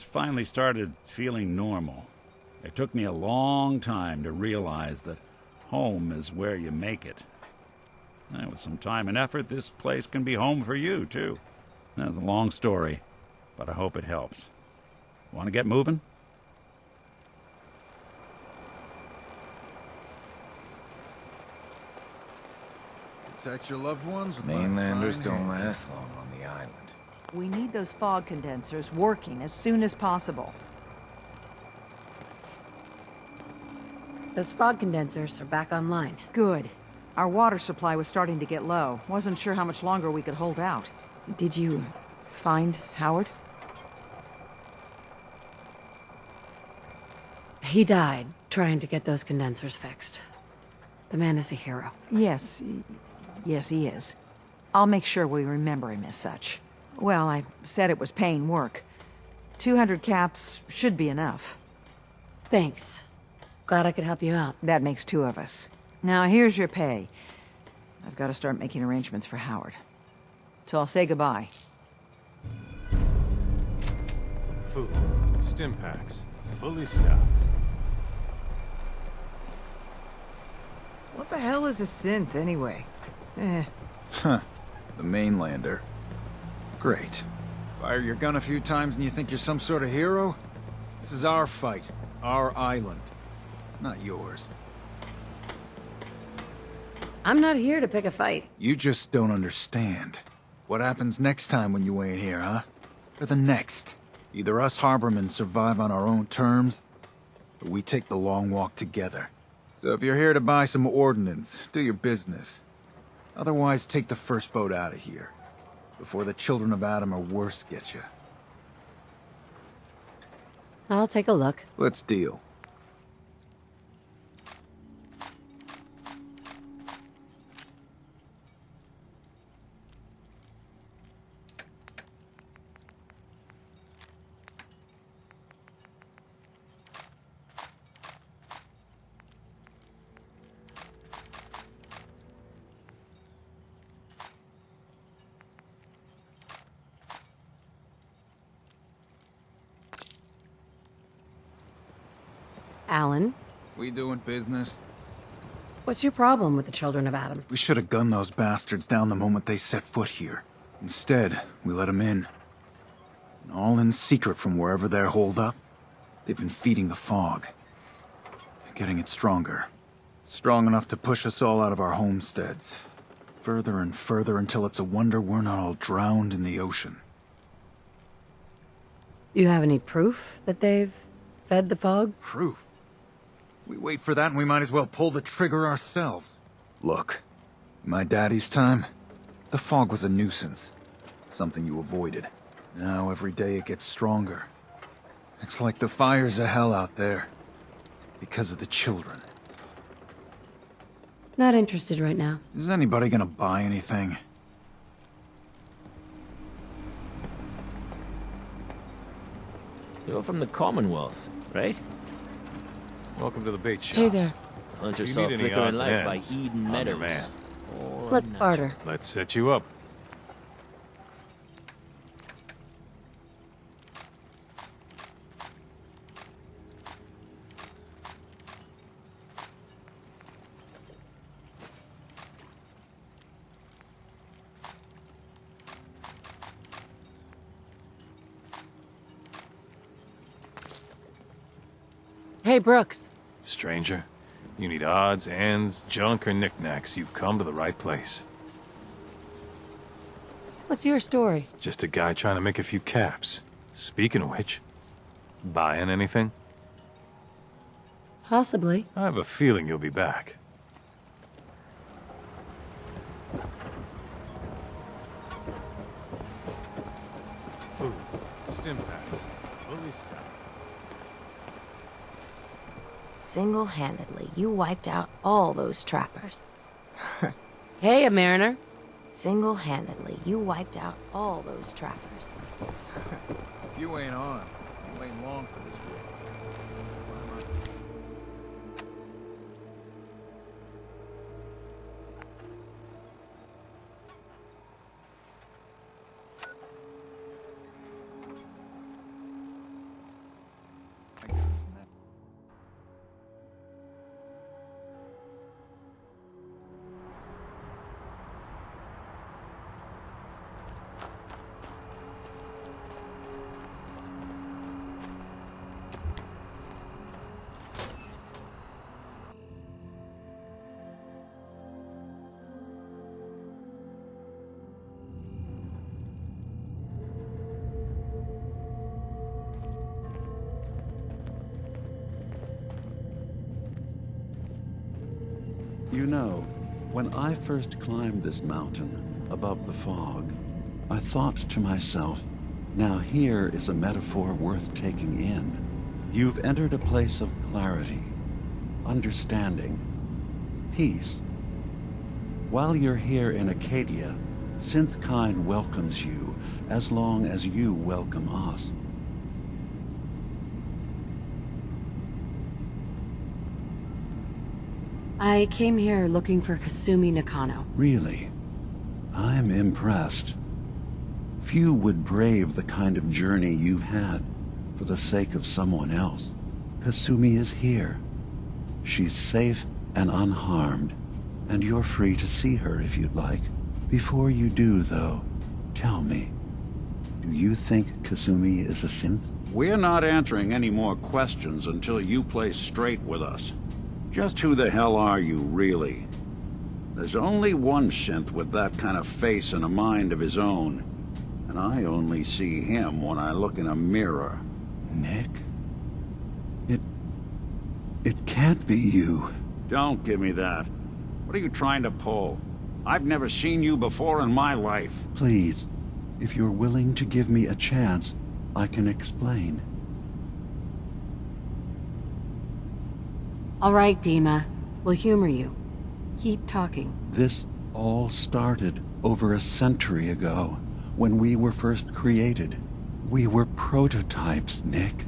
Speaker 6: finally started feeling normal. It took me a long time to realize that home is where you make it. And with some time and effort, this place can be home for you, too. That's a long story, but I hope it helps. Want to get moving?
Speaker 3: Protect your loved ones with
Speaker 17: Mainlanders
Speaker 3: my fine
Speaker 17: don't
Speaker 3: hand.
Speaker 17: last long on the island.
Speaker 4: We need those fog condensers working as soon as possible.
Speaker 10: Those fog condensers are back online.
Speaker 4: Good. Our water supply was starting to get low. Wasn't sure how much longer we could hold out. Did you find Howard?
Speaker 10: He died trying to get those condensers fixed. The man is a hero.
Speaker 4: Yes. Yes, he is. I'll make sure we remember him as such. Well, I said it was paying work. 200 caps should be enough.
Speaker 10: Thanks. Glad I could help you out.
Speaker 4: That makes 2 of us. Now, here's your pay. I've got to start making arrangements for Howard. So I'll say goodbye.
Speaker 14: Food, stim packs, fully stocked.
Speaker 4: What the hell is a synth, anyway?
Speaker 3: Huh. The mainlander. Great. Fire your gun a few times and you think you're some sort of hero? This is our fight. Our island. Not yours.
Speaker 10: I'm not here to pick a fight.
Speaker 3: You just don't understand. What happens next time when you ain't here, huh? Or the next? Either us Harbormen survive on our own terms, or we take the long walk together. So if you're here to buy some ordnance, do your business. Otherwise, take the first boat out of here, before the children of Adam or worse get you.
Speaker 10: I'll take a look.
Speaker 3: Let's deal.
Speaker 10: Alan,
Speaker 3: We doing business?
Speaker 10: what's your problem with the children of Adam?
Speaker 3: We should have gunned those bastards down the moment they set foot here. Instead, we let them in. And all in secret from wherever they're holed up. They've been feeding the fog. Getting it stronger. Strong enough to push us all out of our homesteads. Further and further until it's a wonder we're not all drowned in the ocean.
Speaker 10: Do you have any proof that they've fed the fog?
Speaker 3: Proof? We wait for that and we might as well pull the trigger ourselves. Look, in my daddy's time, the fog was a nuisance. Something you avoided. Now every day it gets stronger. It's like the fires of hell out there. Because of the children.
Speaker 10: Not interested right now.
Speaker 3: Is anybody gonna buy anything?
Speaker 9: You're from the Commonwealth, right?
Speaker 14: Welcome to the bait shop.
Speaker 10: Hey there.
Speaker 9: Hunter
Speaker 14: If you
Speaker 9: saw
Speaker 14: need any
Speaker 9: flickering
Speaker 14: odds and
Speaker 9: lights by
Speaker 14: ends,
Speaker 9: Eden
Speaker 14: I'm your
Speaker 9: Meadows.
Speaker 14: man.
Speaker 9: All
Speaker 10: Let's
Speaker 9: unnatural.
Speaker 10: barter.
Speaker 14: Let's set you up.
Speaker 10: Hey, Brooks.
Speaker 14: Stranger, you need odds, ends, junk, or knickknacks, you've come to the right place.
Speaker 10: What's your story?
Speaker 14: Just a guy trying to make a few caps. Speaking of which, buying anything?
Speaker 10: Possibly.
Speaker 14: I have a feeling you'll be back. Food, stim packs, fully stocked.
Speaker 7: Single-handedly, you wiped out all those trappers.
Speaker 10: Hey, a mariner.
Speaker 7: Single-handedly, you wiped out all those trappers.
Speaker 3: If you ain't on, you ain't long for this world.
Speaker 17: You know, when I first climbed this mountain above the fog, I thought to myself, now here is a metaphor worth taking in. You've entered a place of clarity, understanding, peace. While you're here in Acadia, Synthkind welcomes you as long as you welcome us.
Speaker 10: I came here looking for Kasumi Nakano.
Speaker 17: Really? I'm impressed. Few would brave the kind of journey you've had for the sake of someone else. Kasumi is here. She's safe and unharmed, and you're free to see her if you'd like. Before you do, though, tell me, do you think Kasumi is a synth?
Speaker 18: We're not answering any more questions until you play straight with us. Just who the hell are you, really? There's only one synth with that kind of face and a mind of his own, and I only see him when I look in a mirror.
Speaker 17: Nick? It can't be you.
Speaker 18: Don't give me that. What are you trying to pull? I've never seen you before in my life.
Speaker 17: Please, if you're willing to give me a chance, I can explain.
Speaker 10: All right, Dima. We'll humor you. Keep talking.
Speaker 17: This all started over a century ago, when we were first created. We were prototypes, Nick.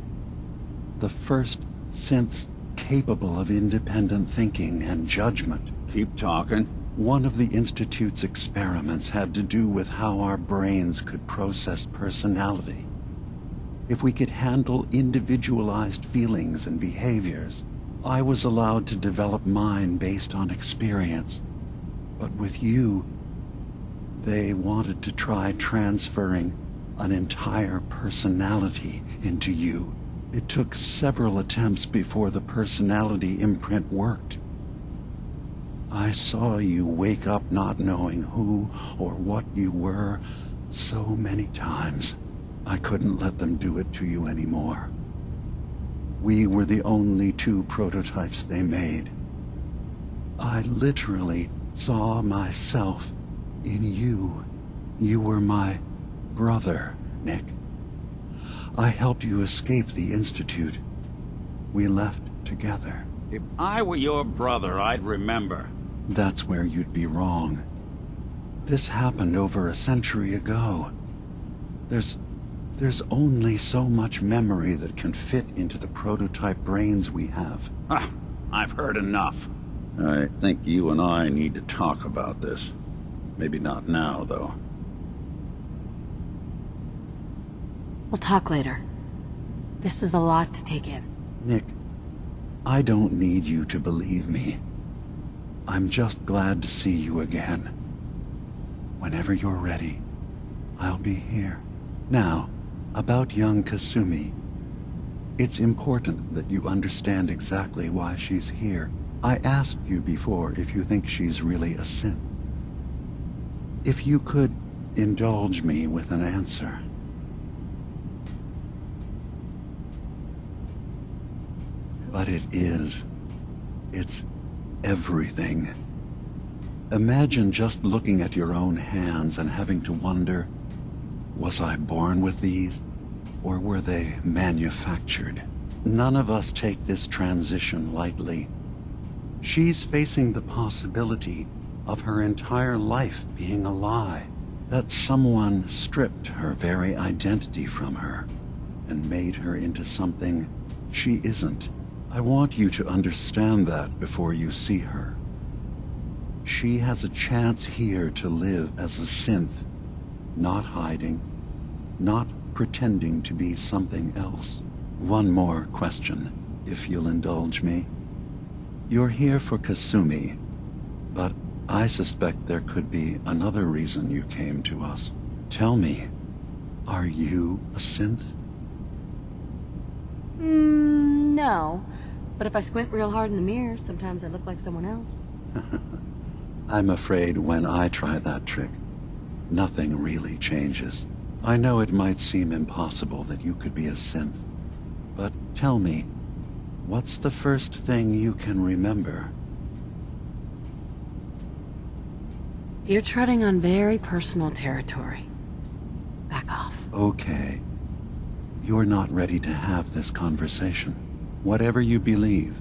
Speaker 17: The first synths capable of independent thinking and judgment.
Speaker 18: Keep talking.
Speaker 17: One of the Institute's experiments had to do with how our brains could process personality. If we could handle individualized feelings and behaviors, I was allowed to develop mine based on experience. But with you, they wanted to try transferring an entire personality into you. It took several attempts before the personality imprint worked. I saw you wake up not knowing who or what you were so many times. I couldn't let them do it to you anymore. We were the only two prototypes they made. I literally saw myself in you. You were my brother, Nick. I helped you escape the Institute. We left together.
Speaker 18: If I were your brother, I'd remember.
Speaker 17: That's where you'd be wrong. This happened over a century ago. There's only so much memory that can fit into the prototype brains we have.
Speaker 18: I've heard enough. I think you and I need to talk about this. Maybe not now, though.
Speaker 10: We'll talk later. This is a lot to take in.
Speaker 17: Nick, I don't need you to believe me. I'm just glad to see you again. Whenever you're ready, I'll be here. Now, about young Kasumi. It's important that you understand exactly why she's here. I asked you before if you think she's really a synth. If you could indulge me with an answer. But it is. It's everything. Imagine just looking at your own hands and having to wonder, was I born with these, or were they manufactured? None of us take this transition lightly. She's facing the possibility of her entire life being a lie, that someone stripped her very identity from her and made her into something she isn't. I want you to understand that before you see her. She has a chance here to live as a synth, not hiding, not pretending to be something else. One more question, if you'll indulge me. You're here for Kasumi, but I suspect there could be another reason you came to us. Tell me, are you a synth?
Speaker 10: No. But if I squint real hard in the mirror, sometimes I look like someone else.
Speaker 17: I'm afraid when I try that trick, nothing really changes. I know it might seem impossible that you could be a synth, but tell me, what's the first thing you can remember?
Speaker 10: You're treading on very personal territory. Back off.
Speaker 17: Okay. You're not ready to have this conversation. Whatever you believe,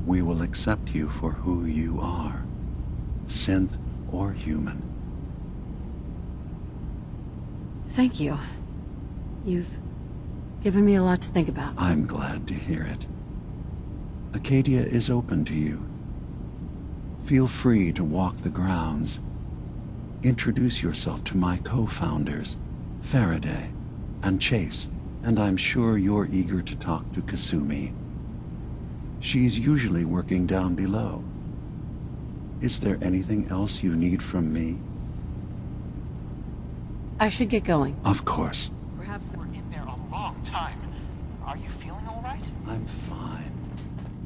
Speaker 17: we will accept you for who you are. Synth or human.
Speaker 10: Thank you. You've given me a lot to think about.
Speaker 17: I'm glad to hear it. Acadia is open to you. Feel free to walk the grounds. Introduce yourself to my co-founders, Faraday and Chase, and I'm sure you're eager to talk to Kasumi. She's usually working down below. Is there anything else you need from me?
Speaker 10: I should get going.
Speaker 17: Of course.
Speaker 19: Perhaps we're in there a long time. Are you feeling all right?
Speaker 17: I'm fine.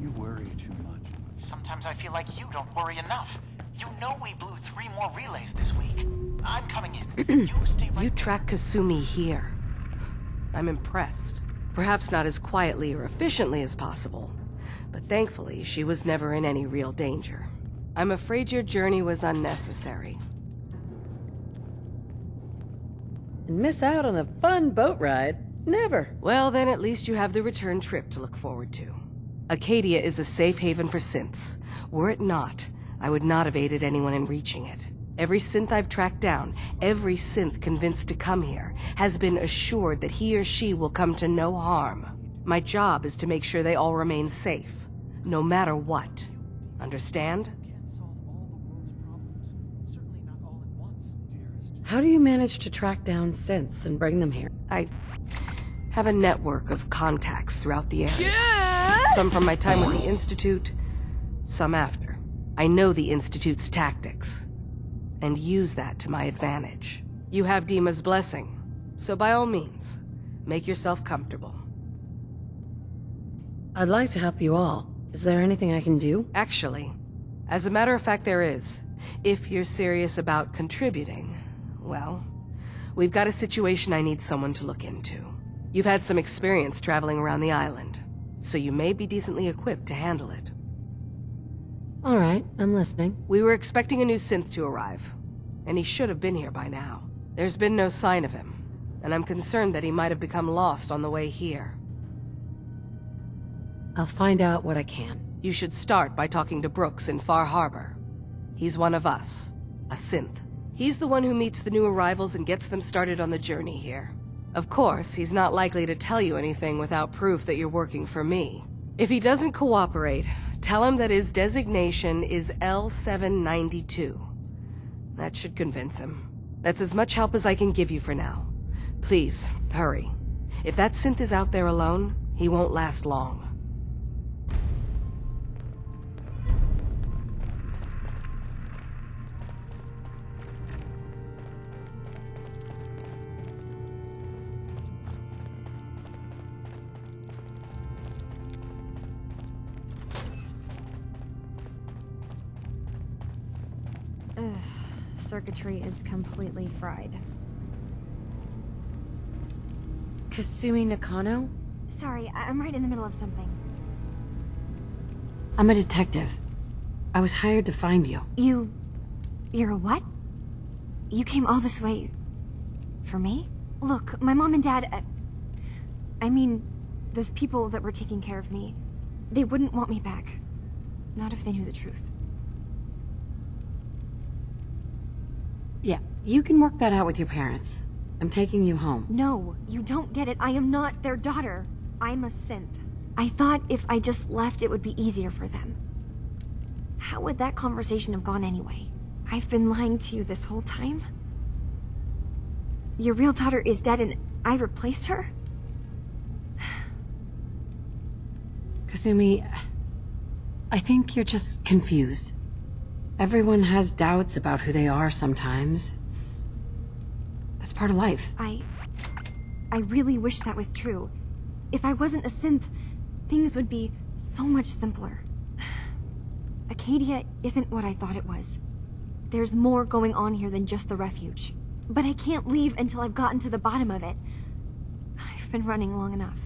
Speaker 17: You worry too much.
Speaker 19: Sometimes I feel like you don't worry enough. You know we blew 3 more relays this week. I'm coming in. You stay right.
Speaker 5: You track Kasumi here. I'm impressed. Perhaps not as quietly or efficiently as possible, but thankfully she was never in any real danger. I'm afraid your journey was unnecessary.
Speaker 10: And miss out on a fun boat ride? Never.
Speaker 5: Well, then at least you have the return trip to look forward to. Acadia is a safe haven for synths. Were it not, I would not have aided anyone in reaching it. Every synth I've tracked down, every synth convinced to come here, has been assured that he or she will come to no harm. My job is to make sure they all remain safe, no matter what. Understand?
Speaker 10: How do you manage to track down synths and bring them here?
Speaker 5: I have a network of contacts throughout the area. Yeah! Some from my time with the Institute, some after. I know the Institute's tactics, and use that to my advantage. You have Dima's blessing, so by all means, make yourself comfortable.
Speaker 10: I'd like to help you all. Is there anything I can do?
Speaker 5: Actually, as a matter of fact, there is. If you're serious about contributing, well, we've got a situation I need someone to look into. You've had some experience traveling around the island, so you may be decently equipped to handle it.
Speaker 10: All right, I'm listening.
Speaker 5: We were expecting a new synth to arrive, and he should have been here by now. There's been no sign of him, and I'm concerned that he might have become lost on the way here.
Speaker 10: I'll find out what I can.
Speaker 5: You should start by talking to Brooks in Far Harbor. He's one of us, a synth. He's the one who meets the new arrivals and gets them started on the journey here. Of course, he's not likely to tell you anything without proof that you're working for me. If he doesn't cooperate, tell him that his designation is L792. That should convince him. That's as much help as I can give you for now. Please, hurry. If that synth is out there alone, he won't last long.
Speaker 20: Circuitry is completely fried.
Speaker 10: Kasumi Nakano?
Speaker 20: Sorry, I'm right in the middle of something.
Speaker 10: I'm a detective. I was hired to find you.
Speaker 20: You're a what? You came all this way... for me? Look, my mom and dad... I mean, those people that were taking care of me, they wouldn't want me back. Not if they knew the truth.
Speaker 10: Yeah, you can work that out with your parents. I'm taking you home.
Speaker 20: No, you don't get it. I am not their daughter. I'm a synth. I thought if I just left, it would be easier for them. How would that conversation have gone anyway? I've been lying to you this whole time? Your real daughter is dead and I replaced her?
Speaker 10: Kasumi, I think you're just confused. Everyone has doubts about who they are sometimes. That's part of life.
Speaker 20: I really wish that was true. If I wasn't a synth, things would be so much simpler. Acadia isn't what I thought it was. There's more going on here than just the refuge. But I can't leave until I've gotten to the bottom of it. I've been running long enough.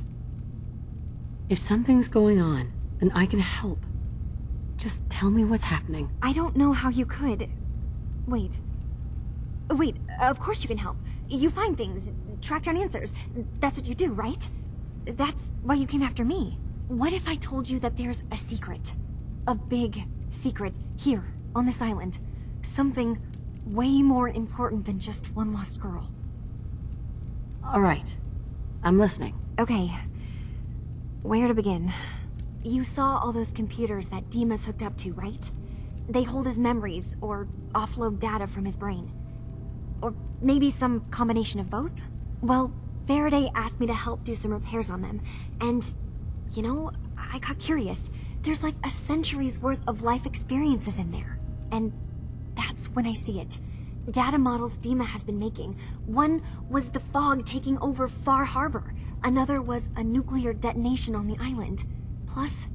Speaker 10: If something's going on, then I can help. Just tell me what's happening.
Speaker 20: I don't know how you could. Wait. Wait, of course you can help. You find things, track down answers. That's what you do, right? That's why you came after me. What if I told you that there's a secret? A big secret here, on this island. Something way more important than just one lost girl.
Speaker 10: All right. I'm listening.
Speaker 20: Okay. Where to begin? You saw all those computers that Dima's hooked up to, right? They hold his memories, or offload data from his brain. Or maybe some combination of both? Well, Faraday asked me to help do some repairs on them, and, you know, I got curious. There's like a century's worth of life experiences in there. And that's when I see it. Data models Dima has been making. One was the fog taking over Far Harbor. Another was a nuclear detonation on the island. Plus,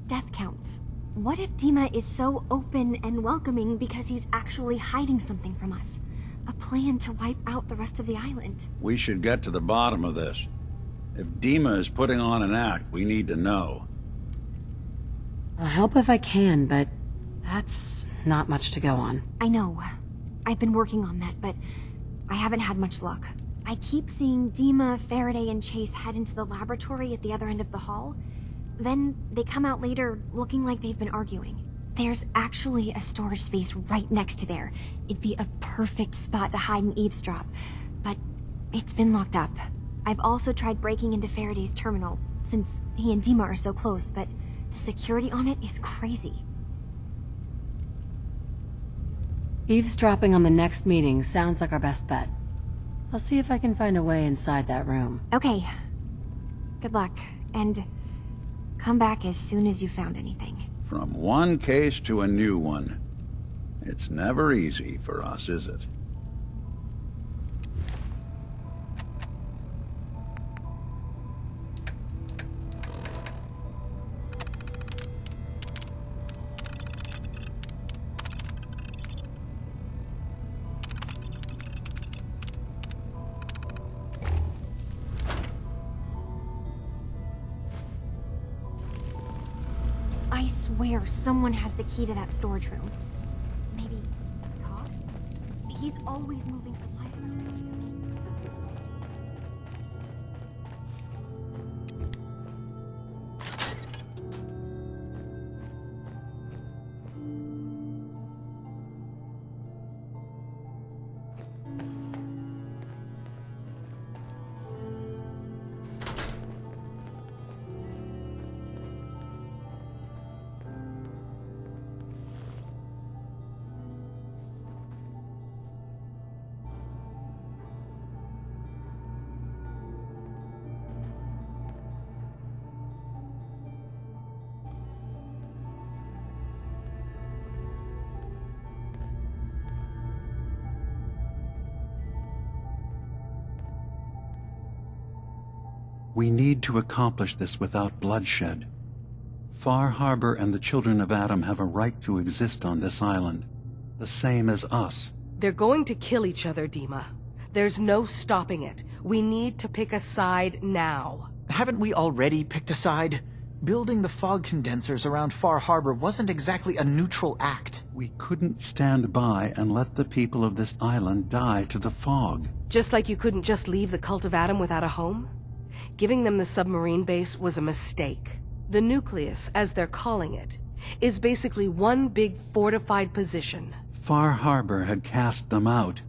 Speaker 20: death counts. What if Dima is so open and welcoming because he's actually hiding something from us? A plan to wipe out the rest of the island.
Speaker 18: We should get to the bottom of this. If Dima is putting on an act, we need to know.
Speaker 10: I'll help if I can, but that's not much to go on.
Speaker 20: I know. I've been working on that, but I haven't had much luck. I keep seeing Dima, Faraday, and Chase head into the laboratory at the other end of the hall. Then they come out later looking like they've been arguing. There's actually a storage space right next to there. It'd be a perfect spot to hide and eavesdrop, but it's been locked up. I've also tried breaking into Faraday's terminal, since he and Dima are so close, but the security on it is crazy.
Speaker 10: Eavesdropping on the next meeting sounds like our best bet. I'll see if I can find a way inside that room.
Speaker 20: Okay. Good luck, and come back as soon as you found anything.
Speaker 18: From one case to a new one. It's never easy for us, is it?
Speaker 20: I swear someone has the key to that storage room. Maybe Cobb? He's always moving supplies around.
Speaker 17: We need to accomplish this without bloodshed. Far Harbor and the children of Adam have a right to exist on this island, the same as us.
Speaker 5: They're going to kill each other, Dima. There's no stopping it. We need to pick a side now.
Speaker 21: Haven't we already picked a side? Building the fog condensers around Far Harbor wasn't exactly a neutral act.
Speaker 17: We couldn't stand by and let the people of this island die to the fog.
Speaker 5: Just like you couldn't just leave the Cult of Adam without a home? Giving them the submarine base was a mistake. The nucleus, as they're calling it, is basically one big fortified position.
Speaker 17: Far Harbor had cast them out.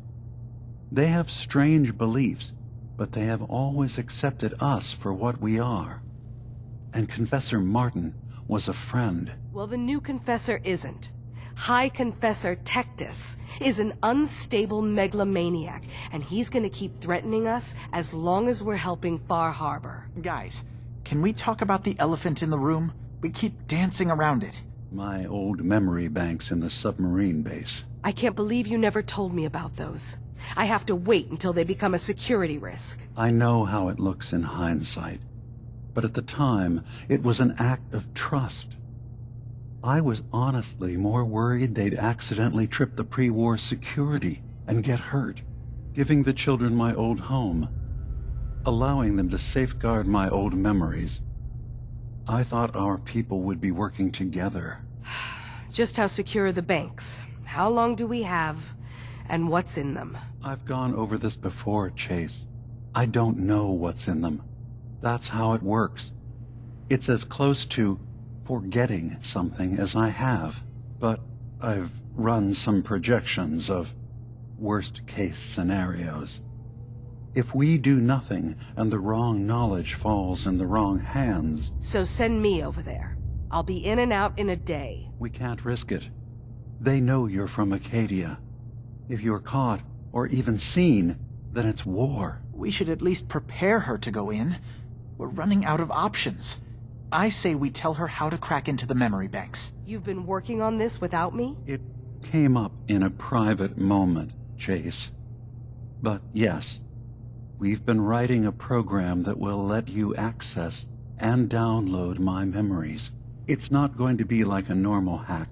Speaker 17: They have strange beliefs, but they have always accepted us for what we are. And Confessor Martin was a friend.
Speaker 5: Well, the new Confessor isn't. High Confessor Tectus is an unstable megalomaniac, and he's gonna keep threatening us as long as we're helping Far Harbor.
Speaker 21: Guys, can we talk about the elephant in the room? We keep dancing around it.
Speaker 17: My old memory banks in the submarine base.
Speaker 5: I can't believe you never told me about those. I have to wait until they become a security risk.
Speaker 17: I know how it looks in hindsight, but at the time, it was an act of trust. I was honestly more worried they'd accidentally trip the pre-war security and get hurt, giving the children my old home, allowing them to safeguard my old memories. I thought our people would be working together.
Speaker 5: Just how secure are the banks? How long do we have? and what's in them.
Speaker 17: I've gone over this before, Chase. I don't know what's in them. That's how it works. It's as close to forgetting something as I have. But I've run some projections of worst-case scenarios. If we do nothing and the wrong knowledge falls in the wrong hands...
Speaker 5: So send me over there. I'll be in and out in a day.
Speaker 17: We can't risk it. They know you're from Acadia. If you're caught, or even seen, then it's war.
Speaker 21: We should at least prepare her to go in. We're running out of options. I say we tell her how to crack into the memory banks.
Speaker 5: You've been working on this without me?
Speaker 17: It came up in a private moment, Chase. But yes, we've been writing a program that will let you access and download my memories. It's not going to be like a normal hack.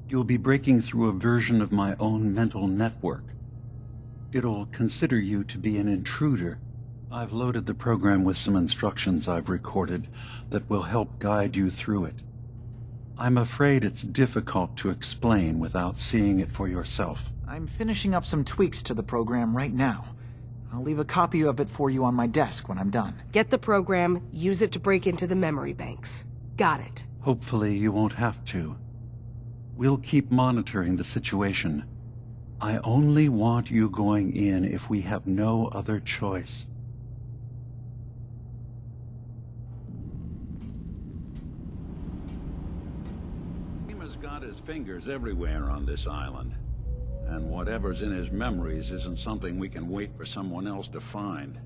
Speaker 17: You'll be breaking through a version of my own mental network. It'll consider you to be an intruder. I've loaded the program with some instructions I've recorded that will help guide you through it. I'm afraid it's difficult to explain without seeing it for yourself.
Speaker 21: I'm finishing up some tweaks to the program right now. I'll leave a copy of it for you on my desk when I'm done.
Speaker 5: Get the program, use it to break into the memory banks. Got it.
Speaker 17: Hopefully you won't have to. We'll keep monitoring the situation. I only want you going in if we have no other choice.
Speaker 18: He's got his fingers everywhere on this island. And whatever's in his memories isn't something we can wait for someone else to find.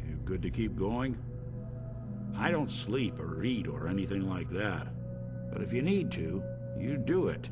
Speaker 18: You good to keep going? I don't sleep or eat or anything like that. But if you need to, you do it.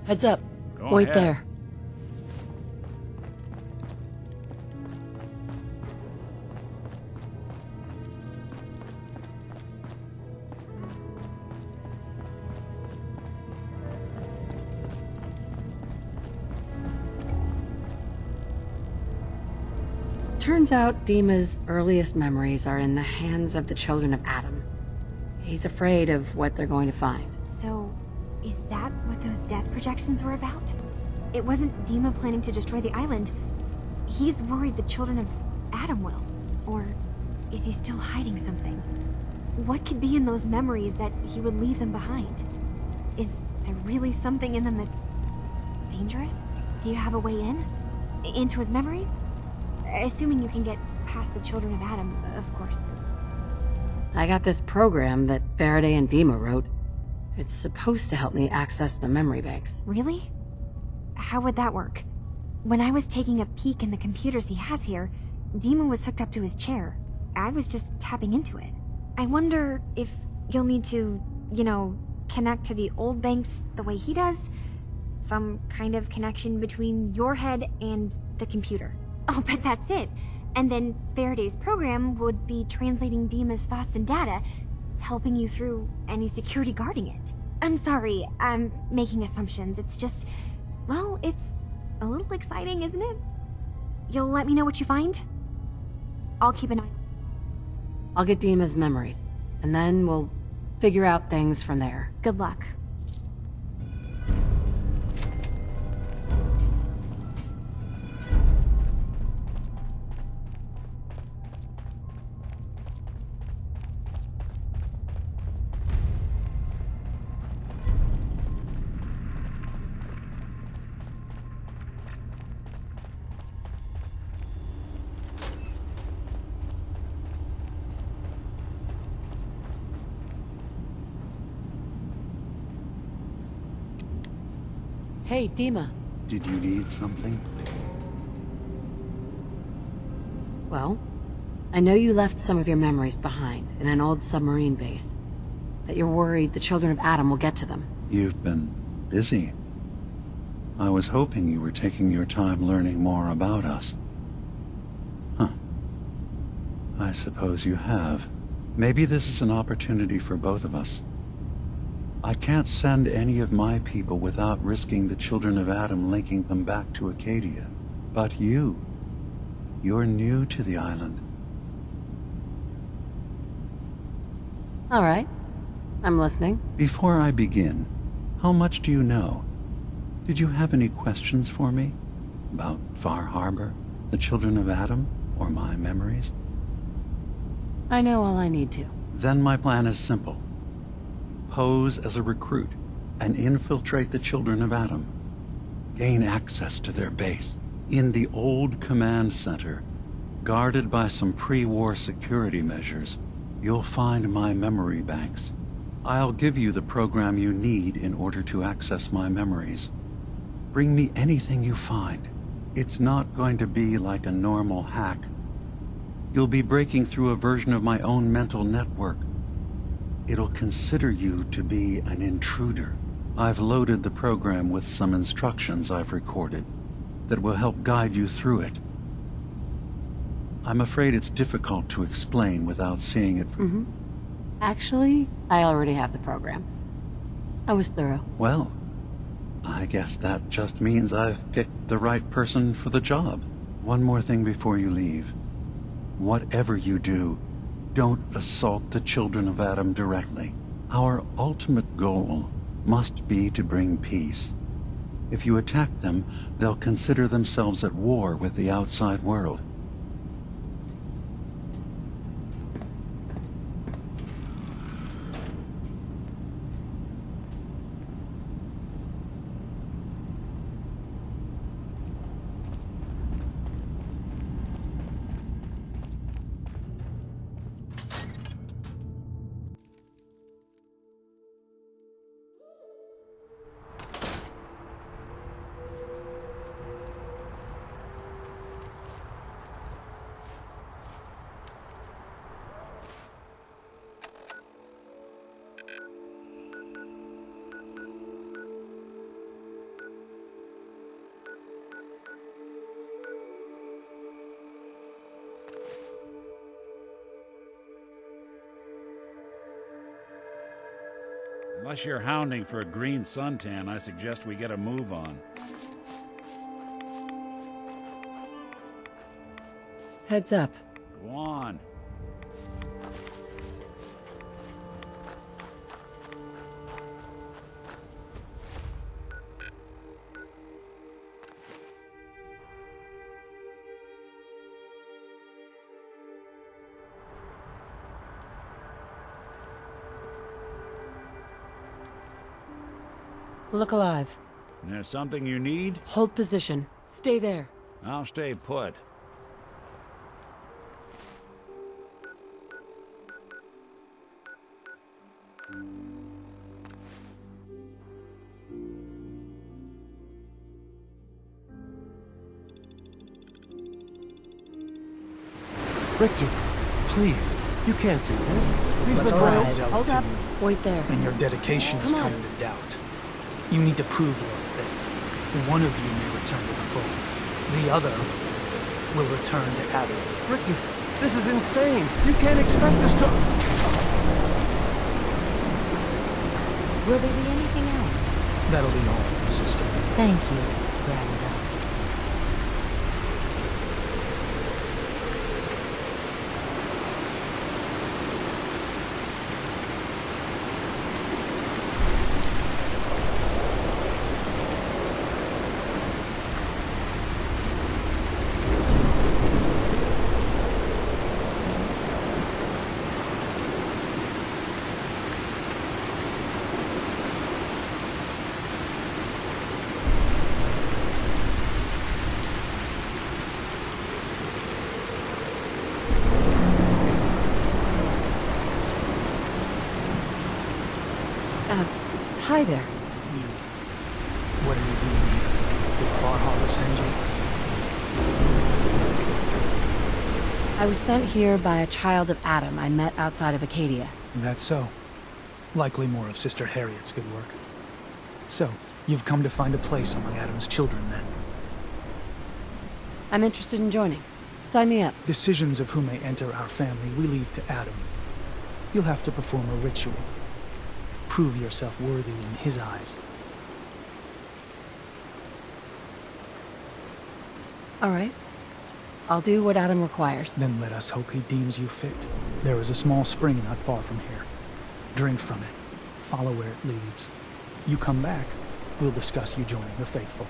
Speaker 10: Heads up.
Speaker 18: Go
Speaker 10: Wait
Speaker 18: ahead.
Speaker 10: there. Turns out Dima's earliest memories are in the hands of the children of Adam. He's afraid of what they're going to find.
Speaker 20: So, is that what those death projections were about? It wasn't Dima planning to destroy the island. He's worried the children of Adam will. Or is he still hiding something? What could be in those memories that he would leave them behind? Is there really something in them that's dangerous? Do you have a way in? Into his memories? Assuming you can get past the children of Adam, of course.
Speaker 10: I got this program that Faraday and Dima wrote. It's supposed to help me access the memory banks.
Speaker 20: Really? How would that work? When I was taking a peek in the computers he has here, Dima was hooked up to his chair. I was just tapping into it. I wonder if you'll need to, connect to the old banks the way he does? Some kind of connection between your head and the computer. Oh, but that's it. And then Faraday's program would be translating Dima's thoughts and data, helping you through any security guarding it. I'm sorry, I'm making assumptions. It's just, well, it's a little exciting, isn't it? You'll let me know what you find? I'll keep an eye.
Speaker 10: I'll get Dima's memories, and then we'll figure out things from there.
Speaker 20: Good luck.
Speaker 10: Hey, Dima.
Speaker 17: Did you need something?
Speaker 10: Well, I know you left some of your memories behind in an old submarine base. That you're worried the children of Adam will get to them.
Speaker 17: You've been busy. I was hoping you were taking your time learning more about us. Huh. I suppose you have. Maybe this is an opportunity for both of us. I can't send any of my people without risking the children of Adam linking them back to Acadia. But you're new to the island.
Speaker 10: All right. I'm listening.
Speaker 17: Before I begin, how much do you know? Did you have any questions for me? About Far Harbor, the children of Adam, or my memories?
Speaker 10: I know all I need to.
Speaker 17: Then my plan is simple. Pose as a recruit and infiltrate the children of Adam. Gain access to their base. In the old command center, guarded by some pre-war security measures, you'll find my memory banks. I'll give you the program you need in order to access my memories. Bring me anything you find. It's not going to be like a normal hack. You'll be breaking through a version of my own mental network. It'll consider you to be an intruder. I've loaded the program with some instructions I've recorded that will help guide you through it. I'm afraid it's difficult to explain without seeing it.
Speaker 10: Actually, I already have the program. I was thorough.
Speaker 17: Well, I guess that just means I've picked the right person for the job. One more thing before you leave. Whatever you do, don't assault the children of Adam directly. Our ultimate goal must be to bring peace. If you attack them, they'll consider themselves at war with the outside world.
Speaker 6: Unless you're hounding for a green suntan, I suggest we get a move on.
Speaker 10: Heads up.
Speaker 6: Go on.
Speaker 10: Look alive.
Speaker 6: There's something you need?
Speaker 10: Hold position. Stay there.
Speaker 6: I'll stay put.
Speaker 1: Richter, please, you can't do this. We've
Speaker 21: Let's
Speaker 1: been
Speaker 21: go.
Speaker 1: loyal
Speaker 21: Hold
Speaker 1: to
Speaker 21: up.
Speaker 1: you.
Speaker 5: Wait there.
Speaker 21: And your dedication is
Speaker 5: Come on.
Speaker 21: coming to doubt. You need to prove your faith. One of you may return to the fold. The other will return to Adam.
Speaker 1: Richter, this is insane. You can't expect us to...
Speaker 7: Will there be anything else?
Speaker 21: That'll be all, sister.
Speaker 7: Thank you, grandson.
Speaker 10: Hi there.
Speaker 21: What are you doing here? Did Far Harbor send you?
Speaker 10: I was sent here by a child of Adam I met outside of Acadia.
Speaker 21: That's so. Likely more of Sister Harriet's good work. So, you've come to find a place among Adam's children, then?
Speaker 10: I'm interested in joining. Sign me up.
Speaker 21: Decisions of who may enter our family we leave to Adam. You'll have to perform a ritual. Prove yourself worthy in his eyes.
Speaker 10: All right. I'll do what Adam requires.
Speaker 21: Then let us hope he deems you fit. There is a small spring not far from here. Drink from it. Follow where it leads. You come back, we'll discuss you joining the faithful.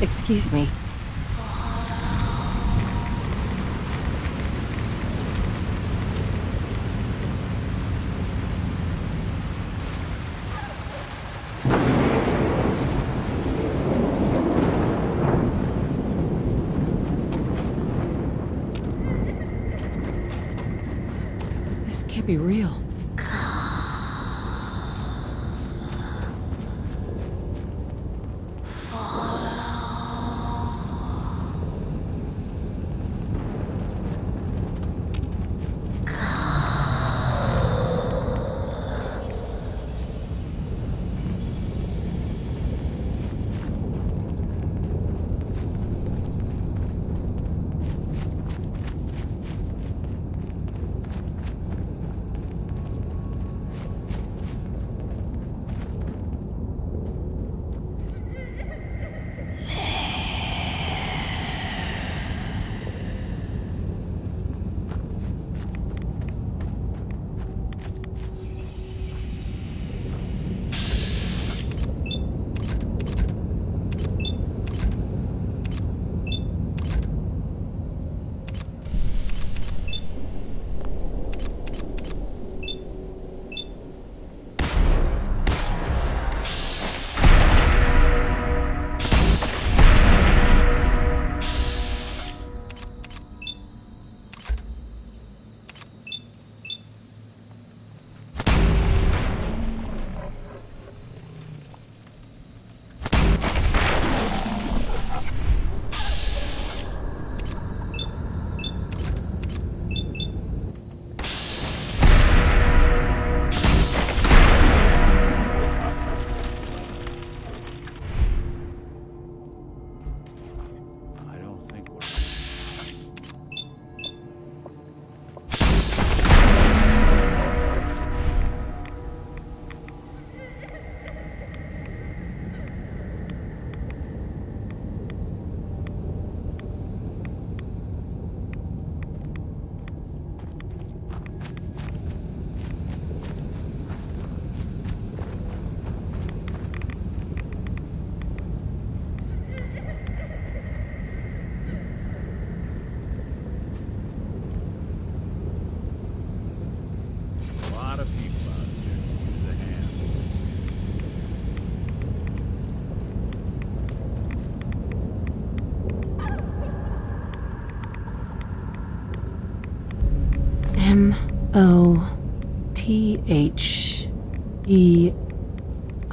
Speaker 10: Excuse me. This can't be real.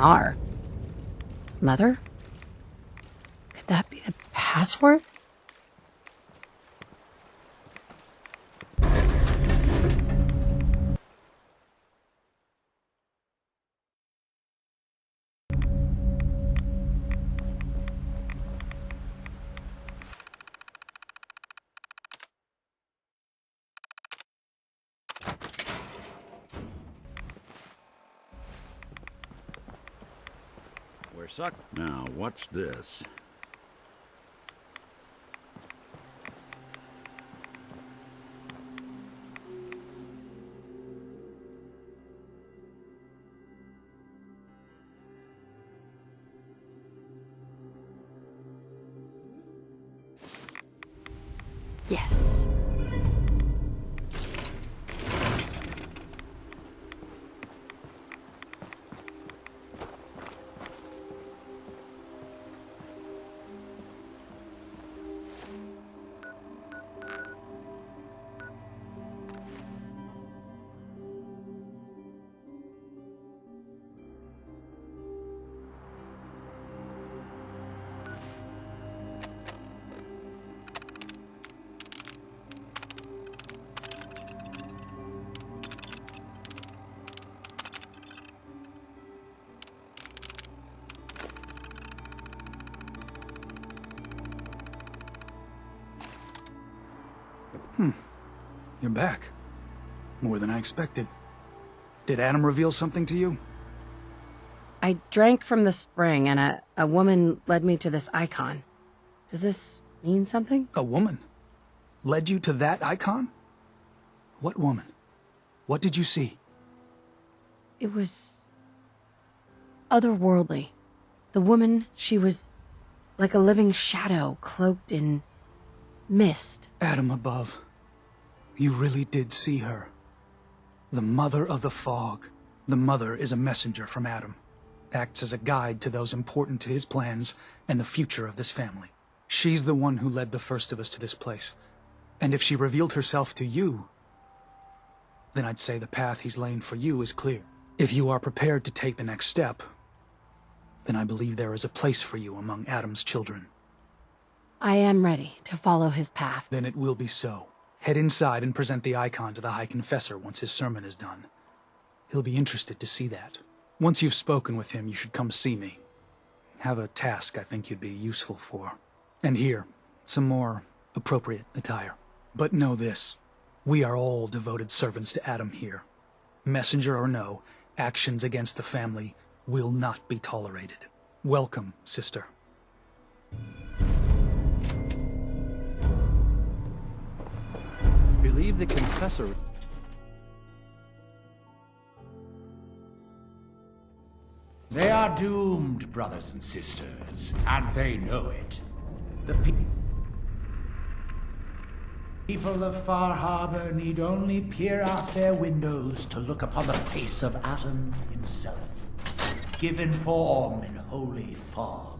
Speaker 10: Mother? Mother? Could that be the password?
Speaker 18: We're sucked. Now, what's this?
Speaker 10: Yes.
Speaker 21: You're back. More than I expected. Did Adam reveal something to you?
Speaker 10: I drank from the spring, and a woman led me to this icon. Does this mean something?
Speaker 21: A woman? Led you to that icon? What woman? What did you see?
Speaker 10: It was otherworldly. The woman, she was like a living shadow cloaked in mist.
Speaker 21: Adam above. You really did see her. The Mother of the Fog. The Mother is a messenger from Adam. Acts as a guide to those important to his plans and the future of this family. She's the one who led the first of us to this place. And if she revealed herself to you, then I'd say the path he's laying for you is clear. If you are prepared to take the next step, then I believe there is a place for you among Adam's children.
Speaker 10: I am ready to follow his path.
Speaker 21: Then it will be so. Head inside and present the icon to the High Confessor once his sermon is done. He'll be interested to see that. Once you've spoken with him, you should come see me. Have a task I think you'd be useful for. And here, some more appropriate attire. But know this, we are all devoted servants to Adam here. Messenger or no, actions against the family will not be tolerated. Welcome, sister.
Speaker 1: Believe the confessor.
Speaker 2: They are doomed, brothers and sisters, and they know it. The people of Far Harbor need only peer out their windows to look upon the face of Adam himself, given form in holy fog.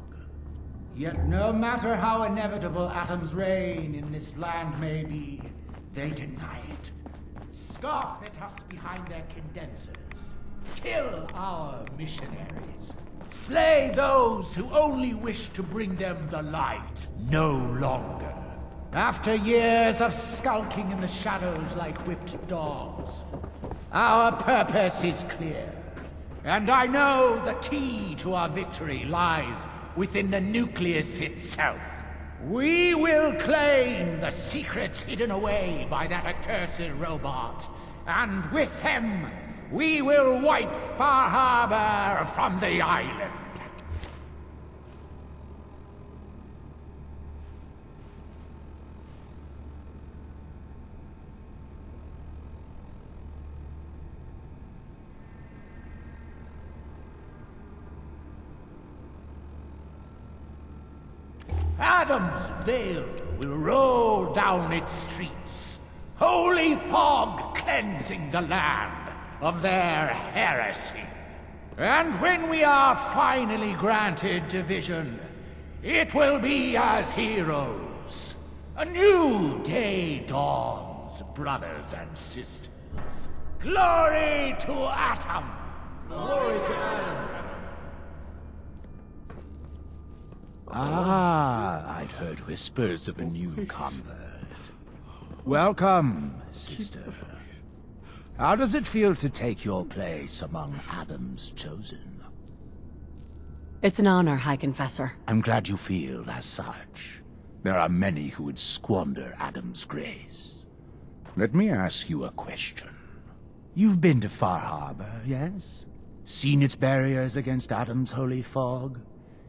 Speaker 2: Yet no matter how inevitable Adam's reign in this land may be, they deny it, scoff at us behind their condensers, kill our missionaries, slay those who only wish to bring them the light no longer. After years of skulking in the shadows like whipped dogs, our purpose is clear, and I know the key to our victory lies within the nucleus itself. We will claim the secrets hidden away by that accursed robot, and with them, we will wipe Far Harbor from the island. Adam's veil will roll down its streets, holy fog cleansing the land of their heresy. And when we are finally granted division, it will be as heroes. A new day dawns, brothers and sisters. Glory to Atom!
Speaker 1: Glory to Adam!
Speaker 2: Ah, I'd heard whispers of a new convert. Welcome, sister. How does it feel to take your place among Adam's chosen?
Speaker 10: It's an honor, High Confessor.
Speaker 2: I'm glad you feel as such. There are many who would squander Adam's grace. Let me ask you a question. You've been to Far Harbor, yes? Seen its barriers against Adam's holy fog?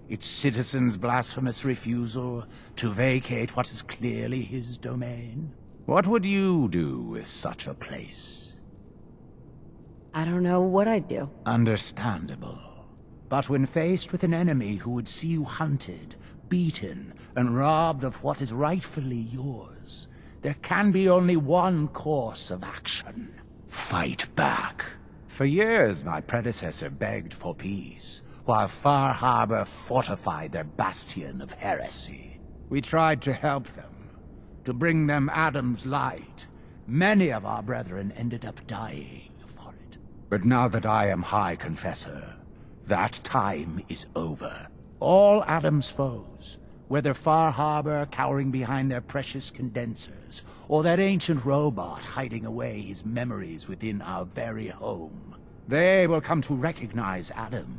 Speaker 2: Its citizens' blasphemous refusal to vacate what is clearly his domain? What would you do with such a place?
Speaker 10: I don't know what I'd do.
Speaker 2: Understandable. But when faced with an enemy who would see you hunted, beaten, and robbed of what is rightfully yours, there can be only one course of action. Fight back. For years, my predecessor begged for peace, while Far Harbor fortified their bastion of heresy. We tried to help them, to bring them Adam's light. Many of our brethren ended up dying for it. But now that I am High Confessor, that time is over. All Adam's foes, whether Far Harbor cowering behind their precious condensers, or that ancient robot hiding away his memories within our very home, they will come to recognize Adam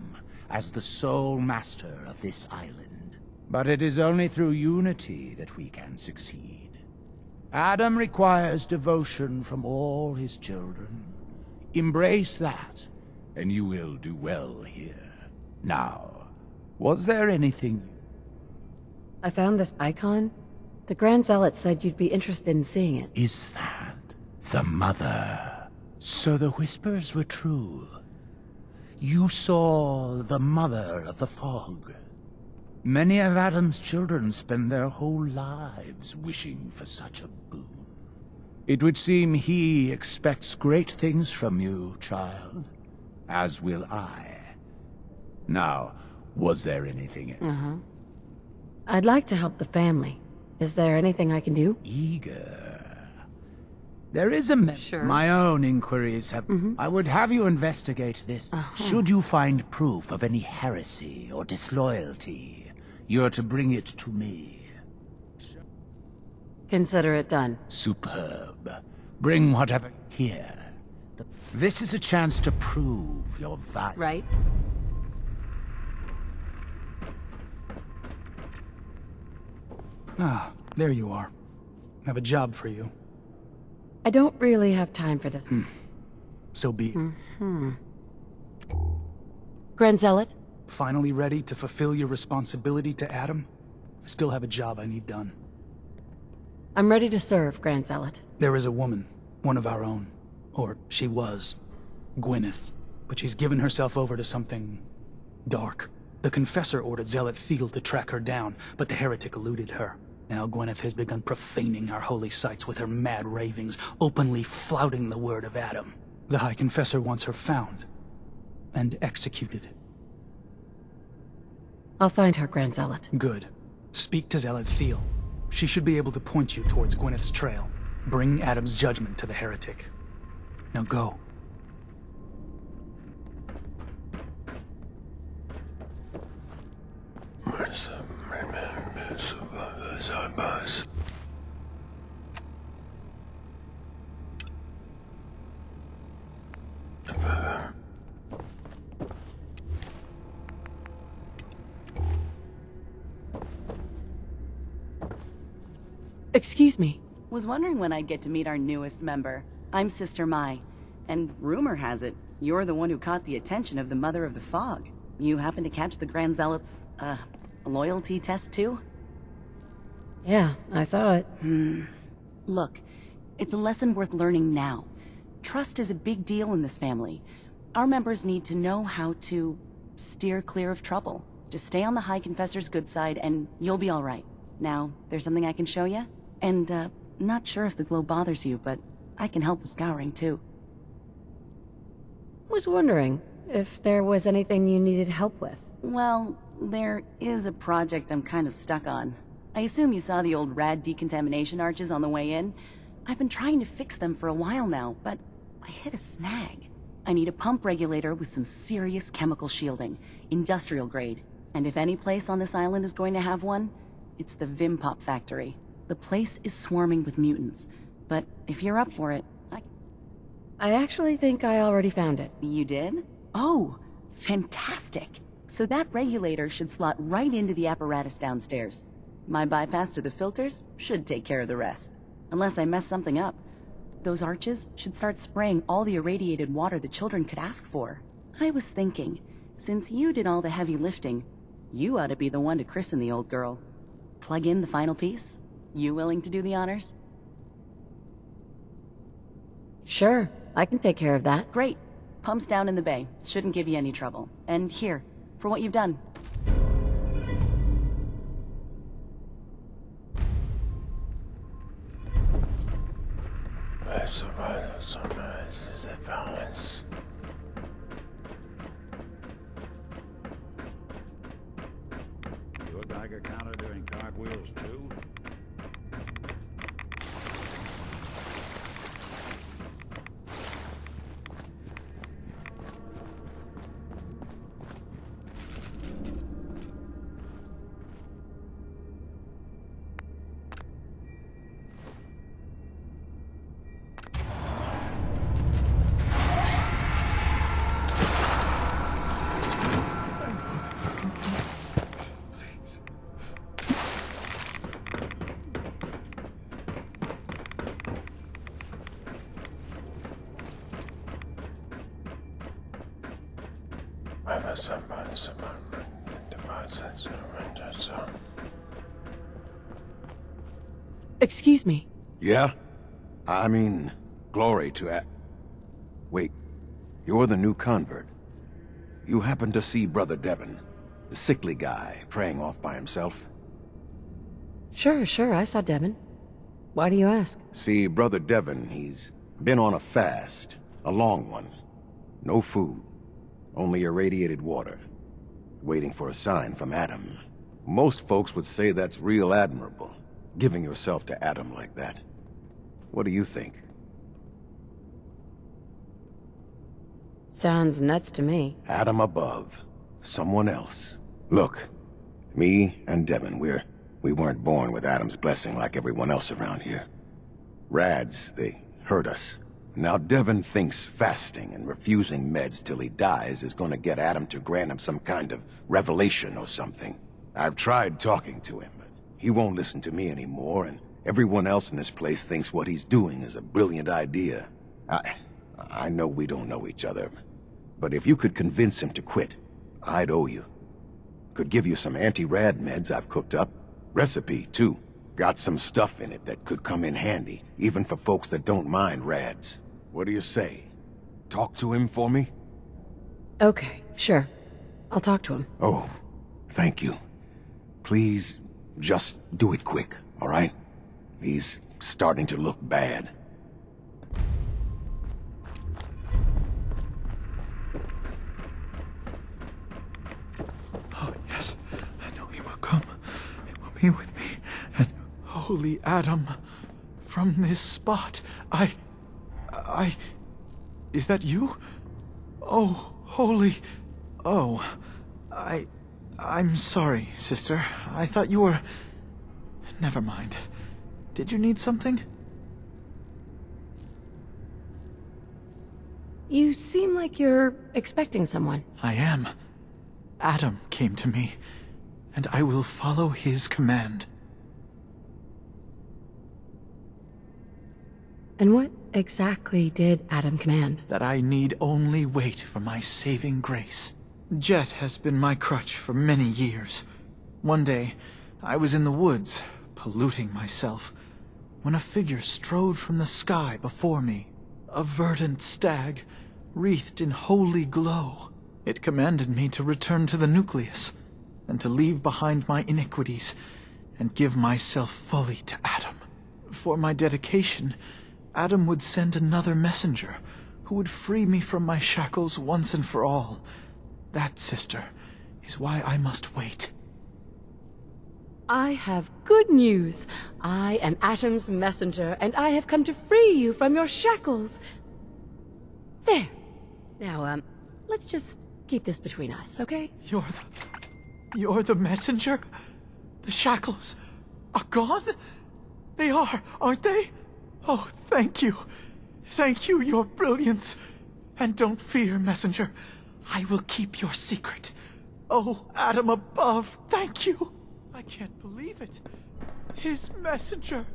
Speaker 2: as the sole master of this island. But it is only through unity that we can succeed. Adam requires devotion from all his children. Embrace that, and you will do well here. Now, was there anything?
Speaker 10: I found this icon. The Grand Zealot said you'd be interested in seeing it.
Speaker 2: Is that the Mother? So the whispers were true. You saw the Mother of the Fog. Many of Adam's children spend their whole lives wishing for such a boon. It would seem he expects great things from you, child. As will I. Now, was there anything...
Speaker 10: I'd like to help the family. Is there anything I can do?
Speaker 2: Eager. There is a...
Speaker 10: Sure.
Speaker 2: My own inquiries have... I would have you investigate this. Should you find proof of any heresy or disloyalty, you're to bring it to me.
Speaker 10: Consider it done.
Speaker 2: Superb. Bring whatever here. This is a chance to prove your value.
Speaker 10: Right?
Speaker 21: Ah, there you are. I have a job for you.
Speaker 10: I don't really have time for this.
Speaker 21: So be it.
Speaker 10: Grand Zealot?
Speaker 21: Finally ready to fulfill your responsibility to Adam? I still have a job I need done.
Speaker 10: I'm ready to serve, Grand Zealot.
Speaker 21: There is a woman, one of our own. Or she was. Gwyneth. But she's given herself over to something... dark. The Confessor ordered Zealot Thiel to track her down, but the heretic eluded her. Now Gwyneth has begun profaning our holy sites with her mad ravings, openly flouting the word of Adam. The High Confessor wants her found. And executed.
Speaker 10: I'll find her, Grand Zealot.
Speaker 21: Good. Speak to Zealot Thiel. She should be able to point you towards Gwyneth's trail. Bring Adam's judgment to the heretic. Now go.
Speaker 10: Excuse me.
Speaker 12: Was wondering when I'd get to meet our newest member. I'm Sister Mai, and rumor has it, you're the one who caught the attention of the Mother of the Fog. You happen to catch the Grand Zealot's, loyalty test too?
Speaker 10: Yeah, I saw it.
Speaker 12: Look, it's a lesson worth learning now. Trust is a big deal in this family. Our members need to know how to steer clear of trouble. Just stay on the High Confessor's good side and you'll be alright. Now, there's something I can show you? And, not sure if the glow bothers you, but I can help with scouring too.
Speaker 10: Was wondering if there was anything you needed help with.
Speaker 12: Well, there is a project I'm kind of stuck on. I assume you saw the old rad decontamination arches on the way in. I've been trying to fix them for a while now, but I hit a snag. I need a pump regulator with some serious chemical shielding, industrial grade. And if any place on this island is going to have one, it's the Vim Pop factory. The place is swarming with mutants, but if you're up for it,
Speaker 10: I actually think I already found it.
Speaker 12: You did? Oh, fantastic. So that regulator should slot right into the apparatus downstairs. My bypass to the filters should take care of the rest. Unless I mess something up. Those arches should start spraying all the irradiated water the children could ask for. I was thinking, since you did all the heavy lifting, you ought to be the one to christen the old girl. Plug in the final piece? You willing to do the honors?
Speaker 10: Sure, I can take care of that.
Speaker 12: Great. Pumps down in the bay. Shouldn't give you any trouble. And here, for what you've done.
Speaker 6: You a Geiger counter doing cartwheels too?
Speaker 10: Excuse me.
Speaker 11: Yeah? I mean, glory to Wait, you're the new convert. You happened to see Brother Devon. The sickly guy praying off by himself?
Speaker 10: Sure, I saw Devon. Why do you ask?
Speaker 11: See, Brother Devon, he's been on a fast. A long one. No food. Only irradiated water. Waiting for a sign from Adam. Most folks would say that's real admirable. Giving yourself to Adam like that. What do you think?
Speaker 10: Sounds nuts to me.
Speaker 11: Adam above. Someone else. Look, me and Devon, we weren't born with Adam's blessing like everyone else around here. Rads, they hurt us. Now Devon thinks fasting and refusing meds till he dies is gonna get Adam to grant him some kind of revelation or something. I've tried talking to him, but he won't listen to me anymore, and everyone else in this place thinks what he's doing is a brilliant idea. I know we don't know each other, but if you could convince him to quit, I'd owe you. Could give you some anti-rad meds I've cooked up. Recipe, too. Got some stuff in it that could come in handy, even for folks that don't mind rads. What do you say? Talk to him for me?
Speaker 10: Okay, sure. I'll talk to him.
Speaker 11: Oh, thank you. Please, just do it quick, all right? He's starting to look bad.
Speaker 3: Oh, yes. I know he will come. He will be with me. And holy Adam, from this spot, Is that you? Oh, holy... Oh, I'm sorry, sister. I thought you were... Never mind. Did you need something?
Speaker 10: You seem like you're expecting someone.
Speaker 3: I am. Adam came to me, and I will follow his command.
Speaker 10: And what exactly did Adam command?
Speaker 3: That I need only wait for my saving grace. Jet has been my crutch for many years. One day, I was in the woods, polluting myself, when a figure strode from the sky before me. A verdant stag, wreathed in holy glow. It commanded me to return to the nucleus, and to leave behind my iniquities, and give myself fully to Adam. For my dedication, Adam would send another messenger, who would free me from my shackles once and for all. That, sister, is why I must wait.
Speaker 10: I have good news. I am Adam's messenger, and I have come to free you from your shackles. There. Now, let's just keep this between us, okay?
Speaker 3: You're the messenger? The shackles are gone? They are, aren't they? Oh, thank you. Thank you, your brilliance. And don't fear, messenger. I will keep your secret. Oh, Adam above, thank you. I can't believe it. His messenger.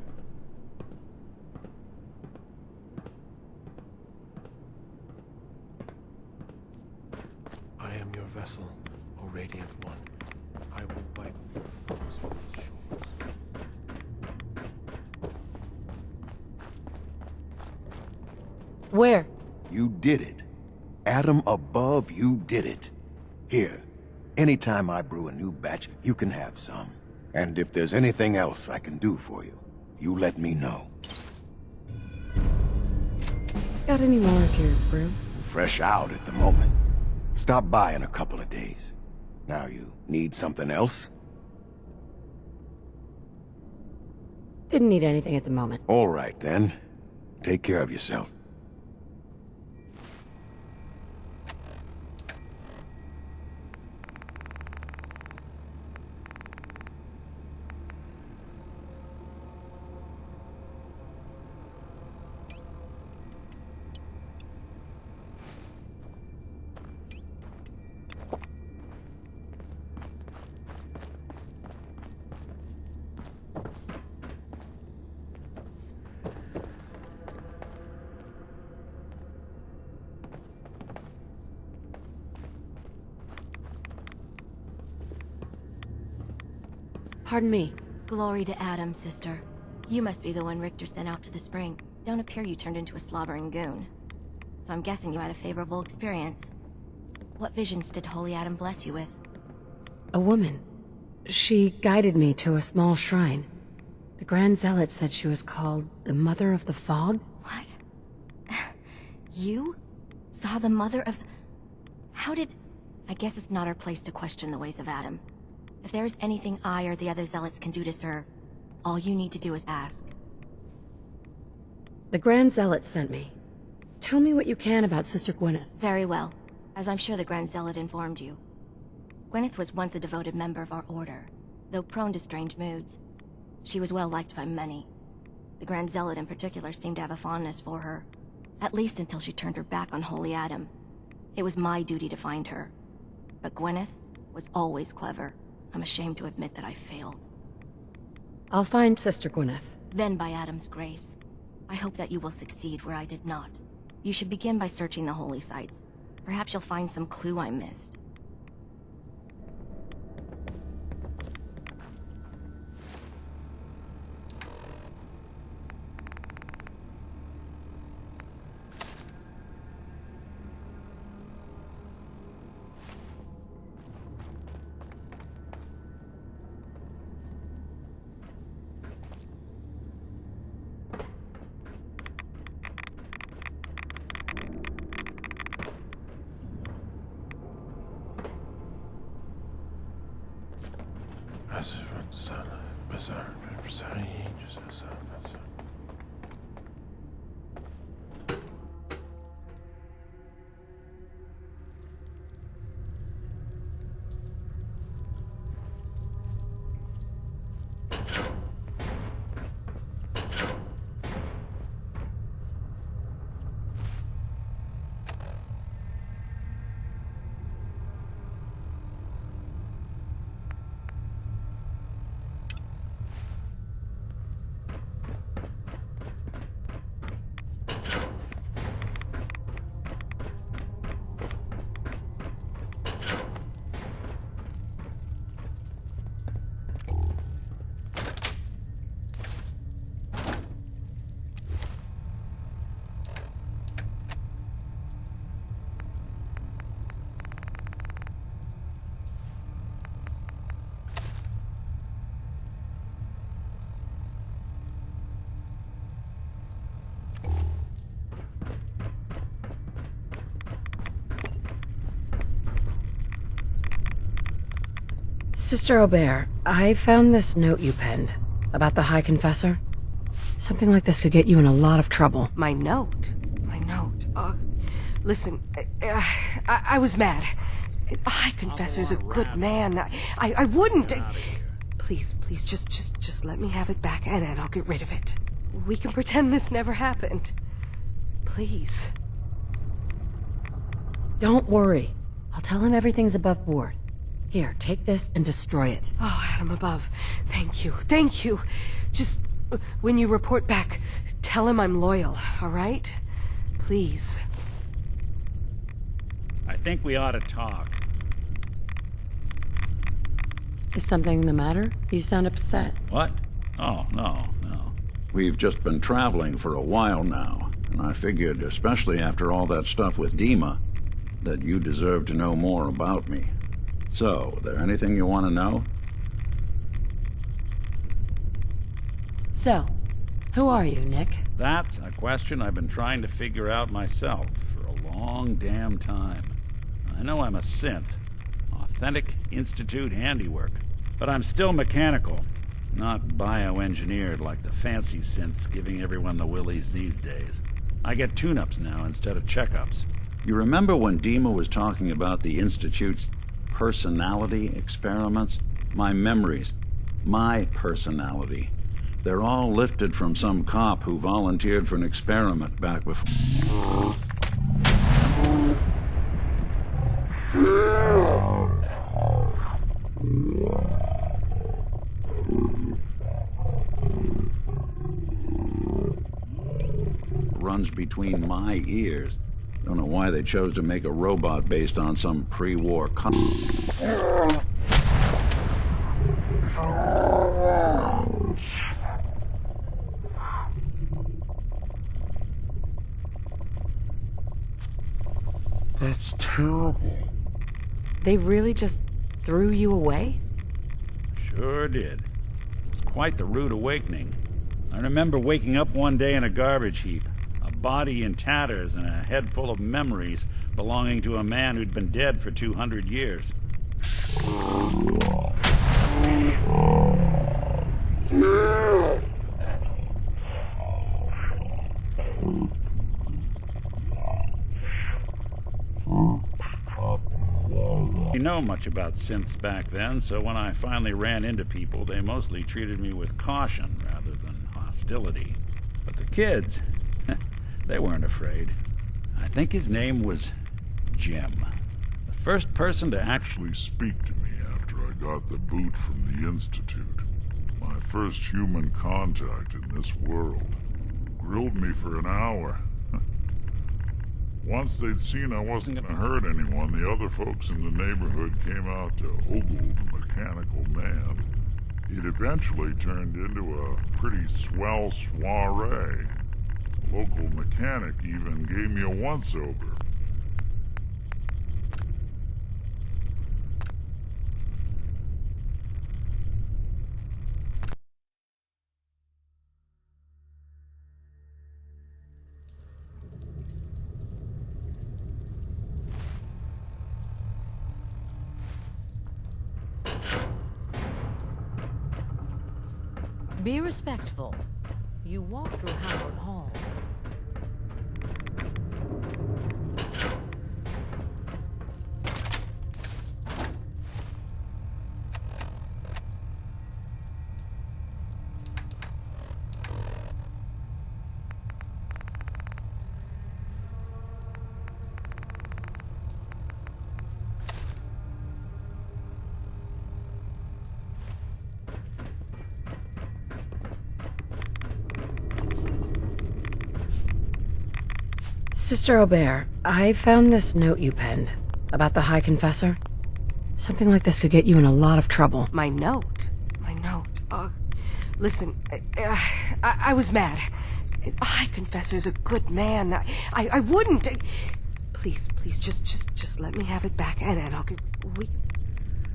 Speaker 1: I am your vessel, O Radiant One. I will wipe your foes from the shores.
Speaker 10: Where?
Speaker 11: You did it. Adam above, you did it. Here, anytime I brew a new batch, you can have some. And if there's anything else I can do for you, you let me know.
Speaker 10: Got any more of your brew?
Speaker 11: Fresh out at the moment. Stop by in a couple of days. Now you need something else?
Speaker 10: Didn't need anything at the moment.
Speaker 11: All right, then. Take care of yourself.
Speaker 10: Pardon me.
Speaker 20: Glory to Adam, sister. You must be the one Richter sent out to the spring. Don't appear you turned into a slobbering goon. So I'm guessing you had a favorable experience. What visions did Holy Adam bless you with?
Speaker 10: A woman. She guided me to a small shrine. The Grand Zealot said she was called the Mother of the Fog.
Speaker 7: What? You? Saw the Mother of... How did... I guess it's not our place to question the ways of Adam. If there is anything I or the other Zealots can do to serve, all you need to do is ask.
Speaker 10: The Grand Zealot sent me. Tell me what you can about Sister Gwyneth.
Speaker 7: Very well, as I'm sure the Grand Zealot informed you. Gwyneth was once a devoted member of our order, though prone to strange moods. She was well liked by many. The Grand Zealot in particular seemed to have a fondness for her, at least until she turned her back on Holy Adam. It was my duty to find her. But Gwyneth was always clever. I'm ashamed to admit that I failed.
Speaker 10: I'll find Sister Gwyneth.
Speaker 7: Then by Adam's grace, I hope that you will succeed where I did not. You should begin by searching the holy sites. Perhaps you'll find some clue I missed.
Speaker 10: Sister Aubert, I found this note you penned about the High Confessor. Something like this could get you in a lot of trouble.
Speaker 5: My note? My note? Listen, I was mad. High Confessor's a good man. I wouldn't... Please, just let me have it back and I'll get rid of it. We can pretend this never happened. Please.
Speaker 10: Don't worry. I'll tell him everything's above board. Here, take this and destroy it.
Speaker 5: Oh, Adam above. Thank you. Just, when you report back, tell him I'm loyal, all right? Please.
Speaker 6: I think we ought to talk.
Speaker 10: Is something the matter? You sound upset.
Speaker 6: What? Oh, no.
Speaker 18: We've just been traveling for a while now, and I figured, especially after all that stuff with Dima, that you deserve to know more about me. So, there anything you want to know?
Speaker 10: So, who are you, Nick?
Speaker 6: That's a question I've been trying to figure out myself for a long damn time. I know I'm a synth. Authentic Institute handiwork. But I'm still mechanical. Not bioengineered like the fancy synths giving everyone the willies these days. I get tune-ups now instead of checkups.
Speaker 18: You remember when Dima was talking about the Institute's personality experiments? My memories. My personality. They're all lifted from some cop who volunteered for an experiment back before... runs between my ears. Don't know why they chose to make a robot based on some pre-war
Speaker 11: That's terrible.
Speaker 10: They really just threw you away?
Speaker 6: Sure did. It was quite the rude awakening. I remember waking up one day in a garbage heap, a body in tatters and a head full of memories belonging to a man who'd been dead for 200 years. I didn't know much about synths back then, so when I finally ran into people, they mostly treated me with caution rather than hostility. But the kids, they weren't afraid. I think his name was Jim. The first person to actually
Speaker 13: speak to me after I got the boot from the Institute. My first human contact in this world. Grilled me for an hour. Once they'd seen I wasn't gonna hurt anyone, the other folks in the neighborhood came out to ogle the mechanical man. It eventually turned into a pretty swell soiree. The local mechanic even gave me a once-over.
Speaker 22: Be respectful. You walk through hallowed halls.
Speaker 10: Sister Aubert, I found this note you penned about the High Confessor. Something like this could get you in a lot of trouble.
Speaker 5: My note? My note? Listen, I was mad. High Confessor's a good man. I wouldn't. Please, just let me have it back, and I'll get.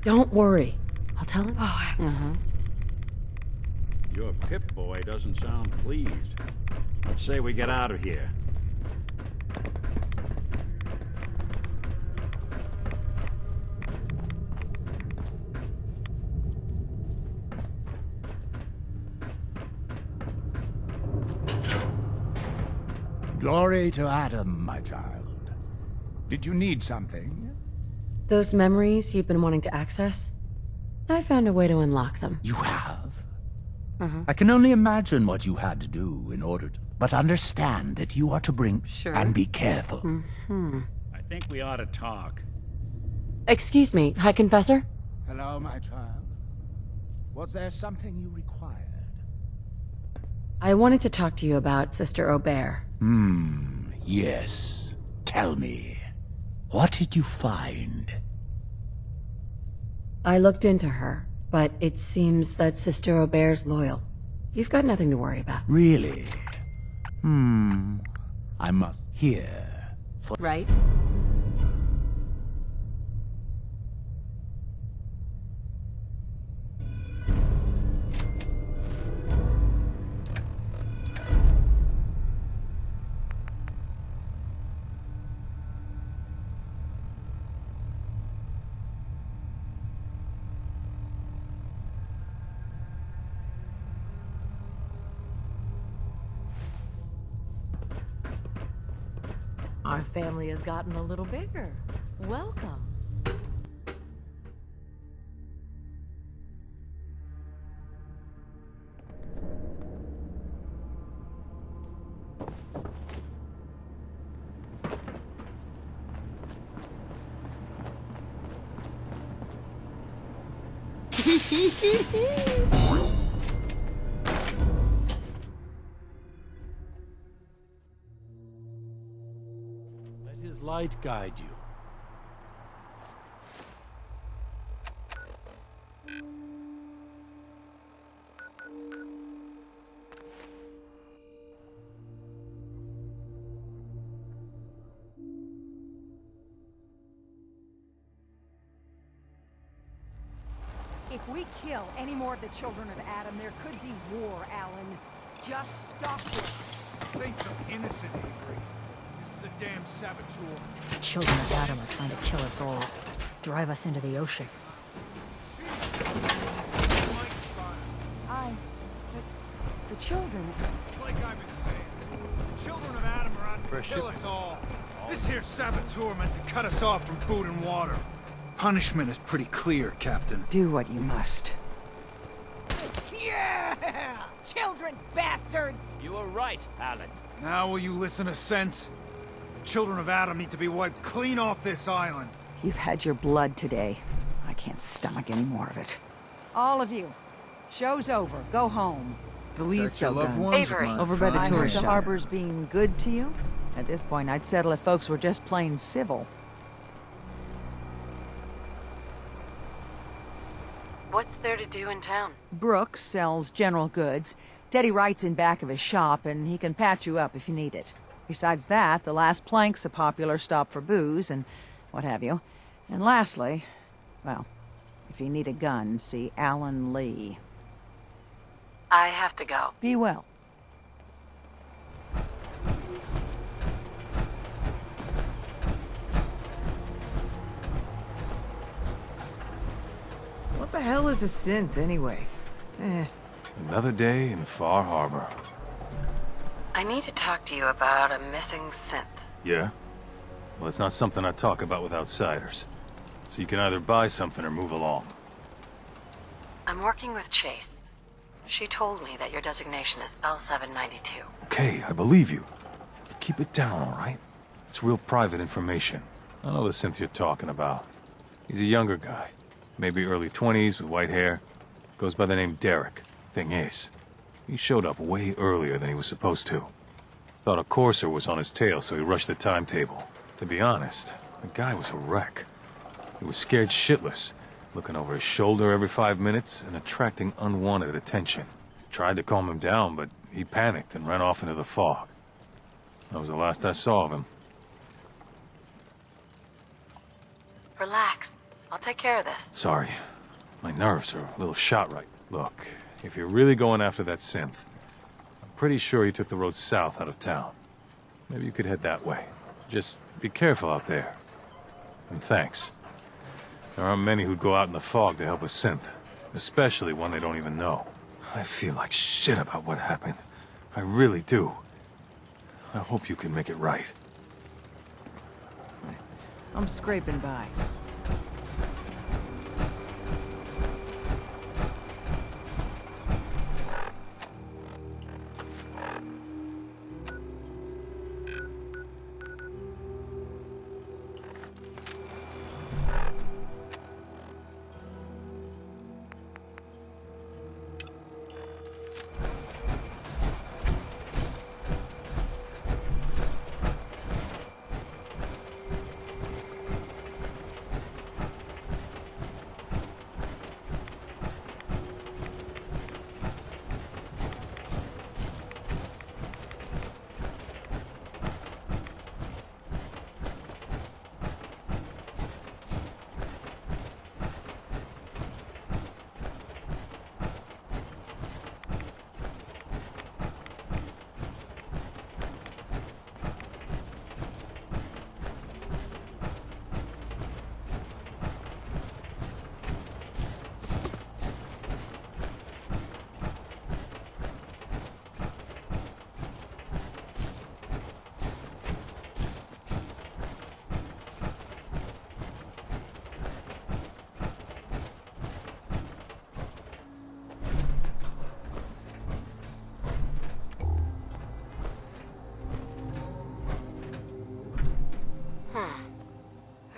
Speaker 10: Don't worry. I'll tell him.
Speaker 5: Oh,
Speaker 6: Your Pip-Boy doesn't sound pleased. Let's say we get out of here.
Speaker 2: Glory to Adam, my child. Did you need something?
Speaker 10: Those memories you've been wanting to access? I found a way to unlock them.
Speaker 2: You have? I can only imagine what you had to do in order to... But understand that you are to bring...
Speaker 10: Sure.
Speaker 2: And be careful.
Speaker 6: I think we ought to talk.
Speaker 10: Excuse me, High Confessor?
Speaker 2: Hello, my child. Was there something you required?
Speaker 10: I wanted to talk to you about Sister Aubert.
Speaker 2: Yes. Tell me. What did you find?
Speaker 10: I looked into her, but it seems that Sister Aubert's loyal. You've got nothing to worry about.
Speaker 2: Really? I must hear.
Speaker 10: Right?
Speaker 22: Our family has gotten a little bigger. Welcome.
Speaker 1: Let his light guide you.
Speaker 4: If we kill any more of the children of Adam, there could be war, Alan. Just stop it.
Speaker 3: This ain't some innocent Avery. This is a damn saboteur.
Speaker 8: The children of Adam are trying to kill us all. Drive us into the ocean.
Speaker 4: The children...
Speaker 3: It's like I've been saying. The children of Adam are out to kill us all. This here saboteur meant to cut us off from food and water. Punishment is pretty clear, Captain.
Speaker 4: Do what you must.
Speaker 15: Yeah! Children bastards!
Speaker 9: You were right, Alan.
Speaker 3: Now will you listen to sense? The children of Adam need to be wiped clean off this island.
Speaker 4: You've had your blood today. I can't stomach any more of it. All of you. Show's over. Go home. The Lee's
Speaker 3: Protect your loved ones with my
Speaker 4: over by the
Speaker 3: fine
Speaker 4: tourist
Speaker 3: hands.
Speaker 4: shop. Harbor's being good to you? At this point, I'd settle if folks were just plain civil.
Speaker 7: What's there to do in town?
Speaker 4: Brooks sells general goods. Teddy Wright's in back of his shop, and he can patch you up if you need it. Besides that, the Last Plank's a popular stop for booze and what have you. And lastly, well, if you need a gun, see Alan Lee.
Speaker 7: I have to go.
Speaker 4: Be well.
Speaker 23: What the hell is a synth, anyway?
Speaker 14: Another day in Far Harbor.
Speaker 7: I need to talk to you about a missing synth.
Speaker 14: Yeah? Well, it's not something I talk about with outsiders. So you can either buy something or move along.
Speaker 7: I'm working with Chase. She told me that your designation is L792.
Speaker 14: Okay, I believe you. Keep it down, all right? It's real private information. I know the synth you're talking about. He's a younger guy. Maybe early 20s with white hair. Goes by the name Derek. Thing is, he showed up way earlier than he was supposed to. Thought a courser was on his tail, so he rushed the timetable. To be honest, the guy was a wreck. He was scared shitless, looking over his shoulder every 5 minutes and attracting unwanted attention. Tried to calm him down, but he panicked and ran off into the fog. That was the last I saw of him.
Speaker 7: Relax. I'll take care of this.
Speaker 14: Sorry. My nerves are a little shot right. Look, if you're really going after that synth, I'm pretty sure he took the road south out of town. Maybe you could head that way. Just be careful out there. And thanks. There aren't many who'd go out in the fog to help a synth, especially one they don't even know. I feel like shit about what happened. I really do. I hope you can make it right.
Speaker 23: I'm scraping by.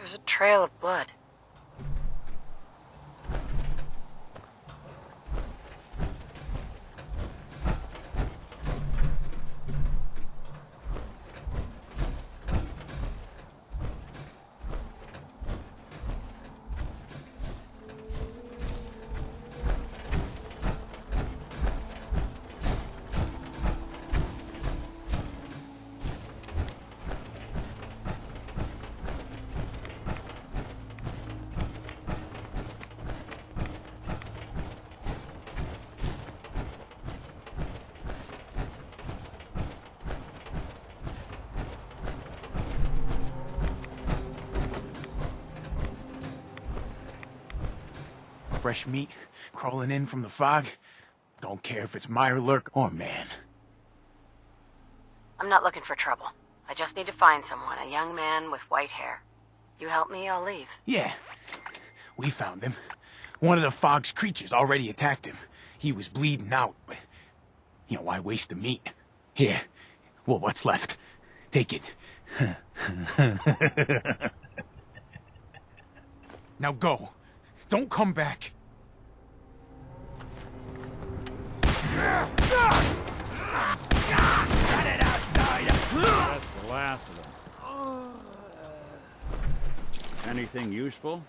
Speaker 7: There's a trail of blood.
Speaker 16: fresh meat crawling in from the fog. Don't care if it's Mirelurk or man.
Speaker 7: I'm not looking for trouble. I just need to find someone, a young man with white hair. You help me, I'll leave.
Speaker 16: Yeah, we found him. One of the fog's creatures already attacked him. He was bleeding out, but, why waste the meat? Here, well, what's left? Take it. Now go. Don't come back.
Speaker 6: That's the last of them. Anything useful?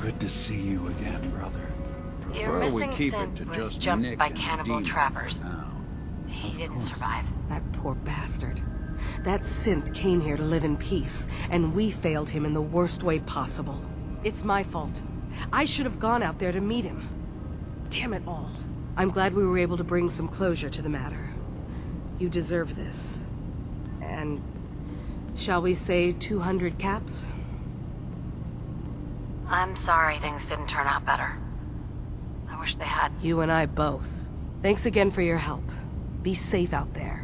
Speaker 18: Good to see you again, brother.
Speaker 7: Your missing synth was jumped by cannibal trappers. He didn't survive.
Speaker 5: That poor bastard. That synth came here to live in peace, and we failed him in the worst way possible. It's my fault. I should have gone out there to meet him. Damn it all. I'm glad we were able to bring some closure to the matter. You deserve this. And shall we say 200 caps?
Speaker 7: I'm sorry things didn't turn out better. I wish they had.
Speaker 5: You and I both. Thanks again for your help. Be safe out there.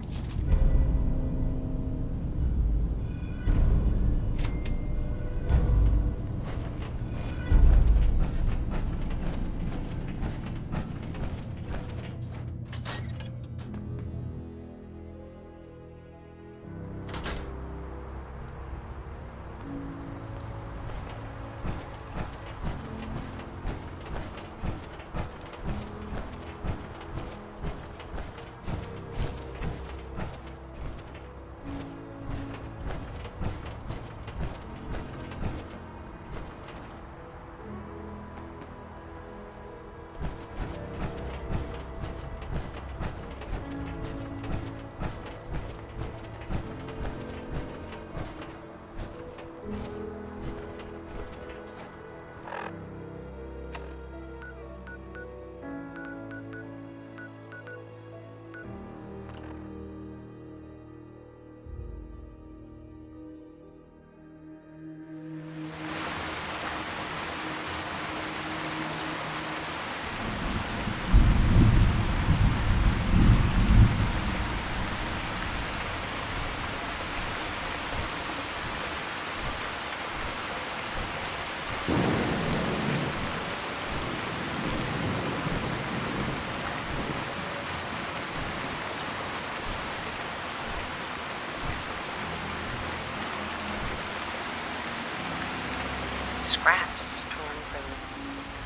Speaker 7: Scraps torn from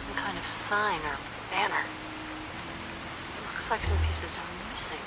Speaker 7: some kind of sign or banner. It looks like some pieces are missing.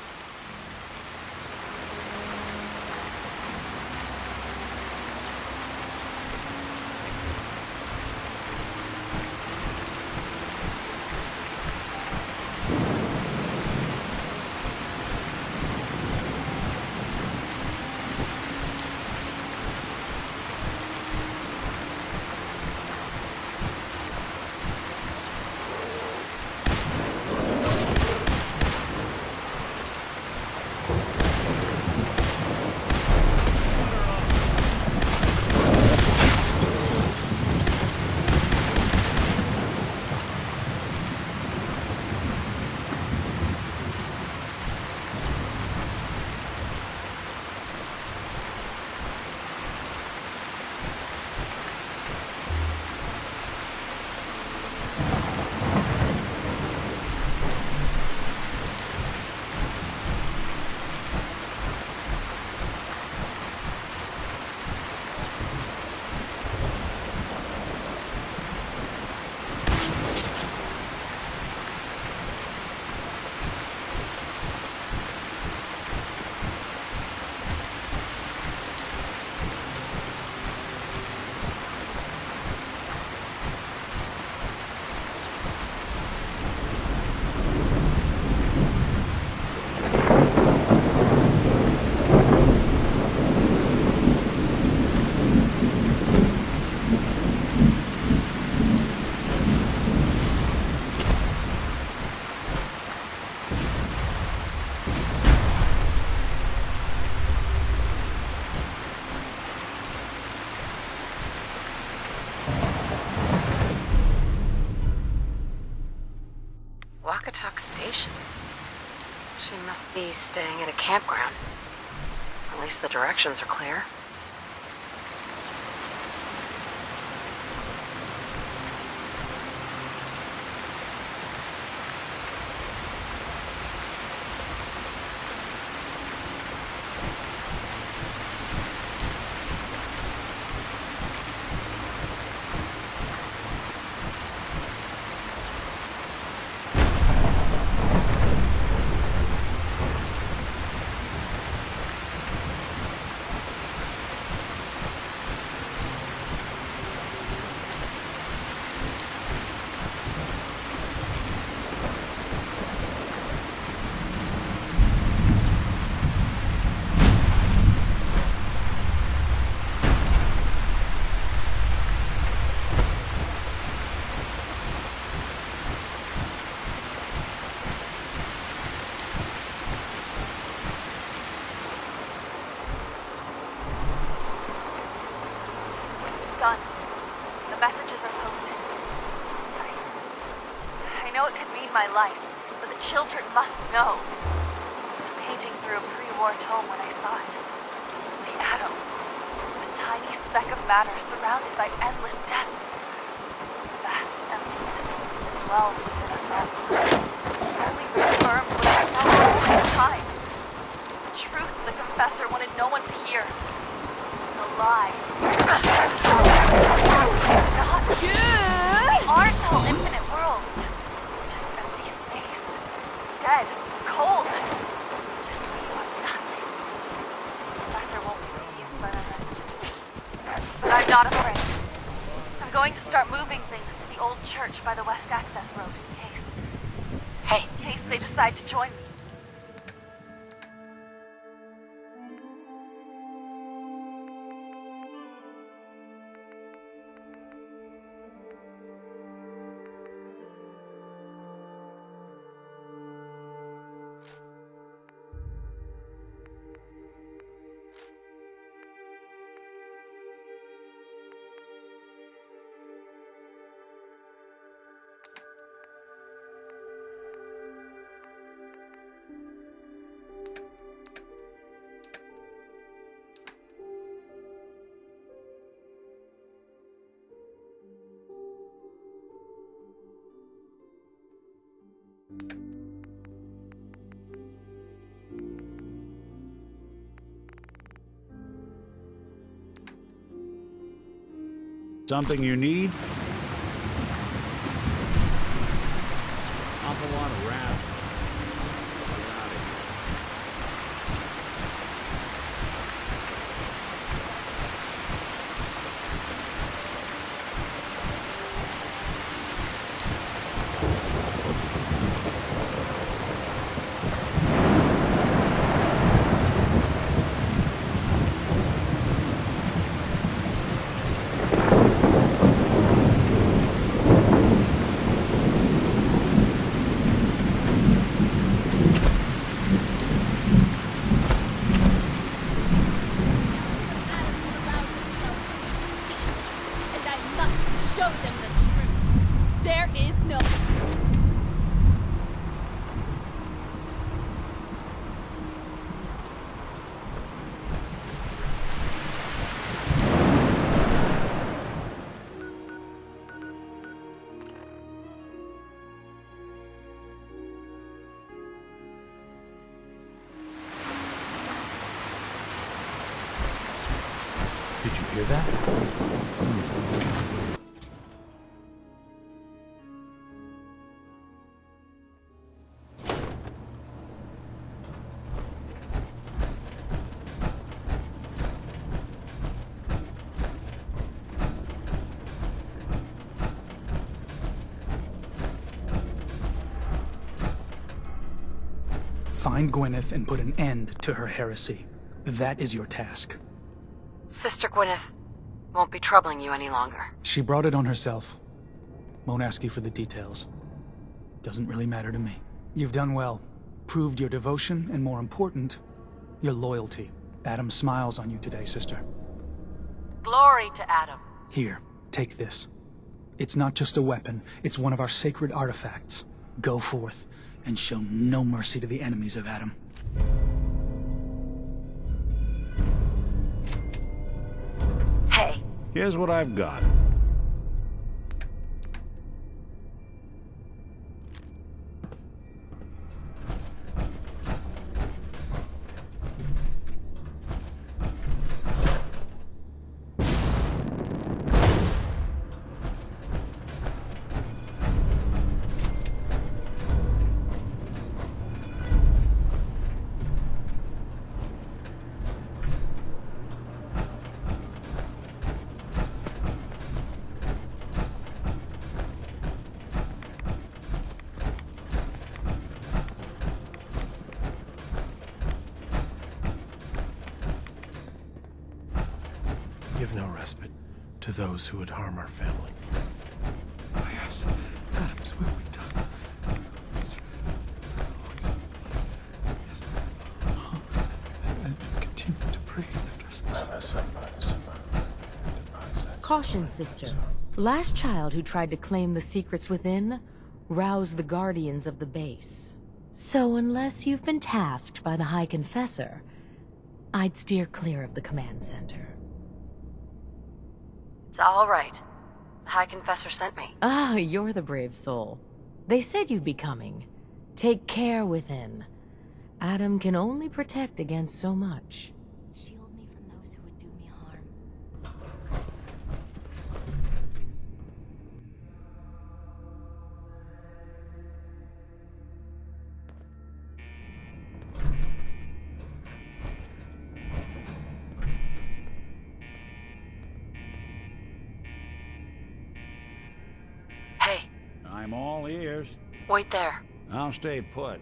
Speaker 7: Fog Station? She must be staying at a campground. At least the directions are clear.
Speaker 17: Done. The messages are posted. I know it could mean my life, but the children must know. I was painting through a pre-war tome when I saw it. The atom. A tiny speck of matter surrounded by endless depths. Vast emptiness that dwells within us all. Only reaffirmed what I felt all the time. The truth the confessor wanted no one to hear. The lie. Not good. We aren't all infinite worlds. Just empty space. Dead. Cold. We are nothing. The professor won't be pleased by my messages. But I'm not afraid. I'm going to start moving things to the old church by the west access road in case.
Speaker 7: Hey.
Speaker 17: In case they decide to join me.
Speaker 6: Something you need? Awful lot of rats.
Speaker 1: Did you hear that?
Speaker 16: Find Gwyneth and put an end to her heresy. That is your task.
Speaker 7: Sister Gwyneth won't be troubling you any longer.
Speaker 16: She brought it on herself. Won't ask you for the details. Doesn't really matter to me. You've done well. Proved your devotion, and more important, your loyalty. Adam smiles on you today, sister.
Speaker 7: Glory to Adam.
Speaker 16: Here, take this. It's not just a weapon, it's one of our sacred artifacts. Go forth.
Speaker 12: and show no mercy to the enemies of Adam.
Speaker 7: Hey.
Speaker 18: Here's what I've got.
Speaker 1: Give no respite to those who would harm our family.
Speaker 19: Yes, Adam's will be done. Yes. And continue to pray and lift ourselves up.
Speaker 10: Caution, sister. Last child who tried to claim the secrets within roused the guardians of the base. So unless you've been tasked by the High Confessor, I'd steer clear of the command center.
Speaker 7: It's all right. The High Confessor sent me.
Speaker 10: Ah, you're the brave soul. They said you'd be coming. Take care within. Adam can only protect against so much.
Speaker 7: Shield me from those who would do me harm. Hey.
Speaker 18: I'm all ears.
Speaker 7: Wait there.
Speaker 18: I'll stay put.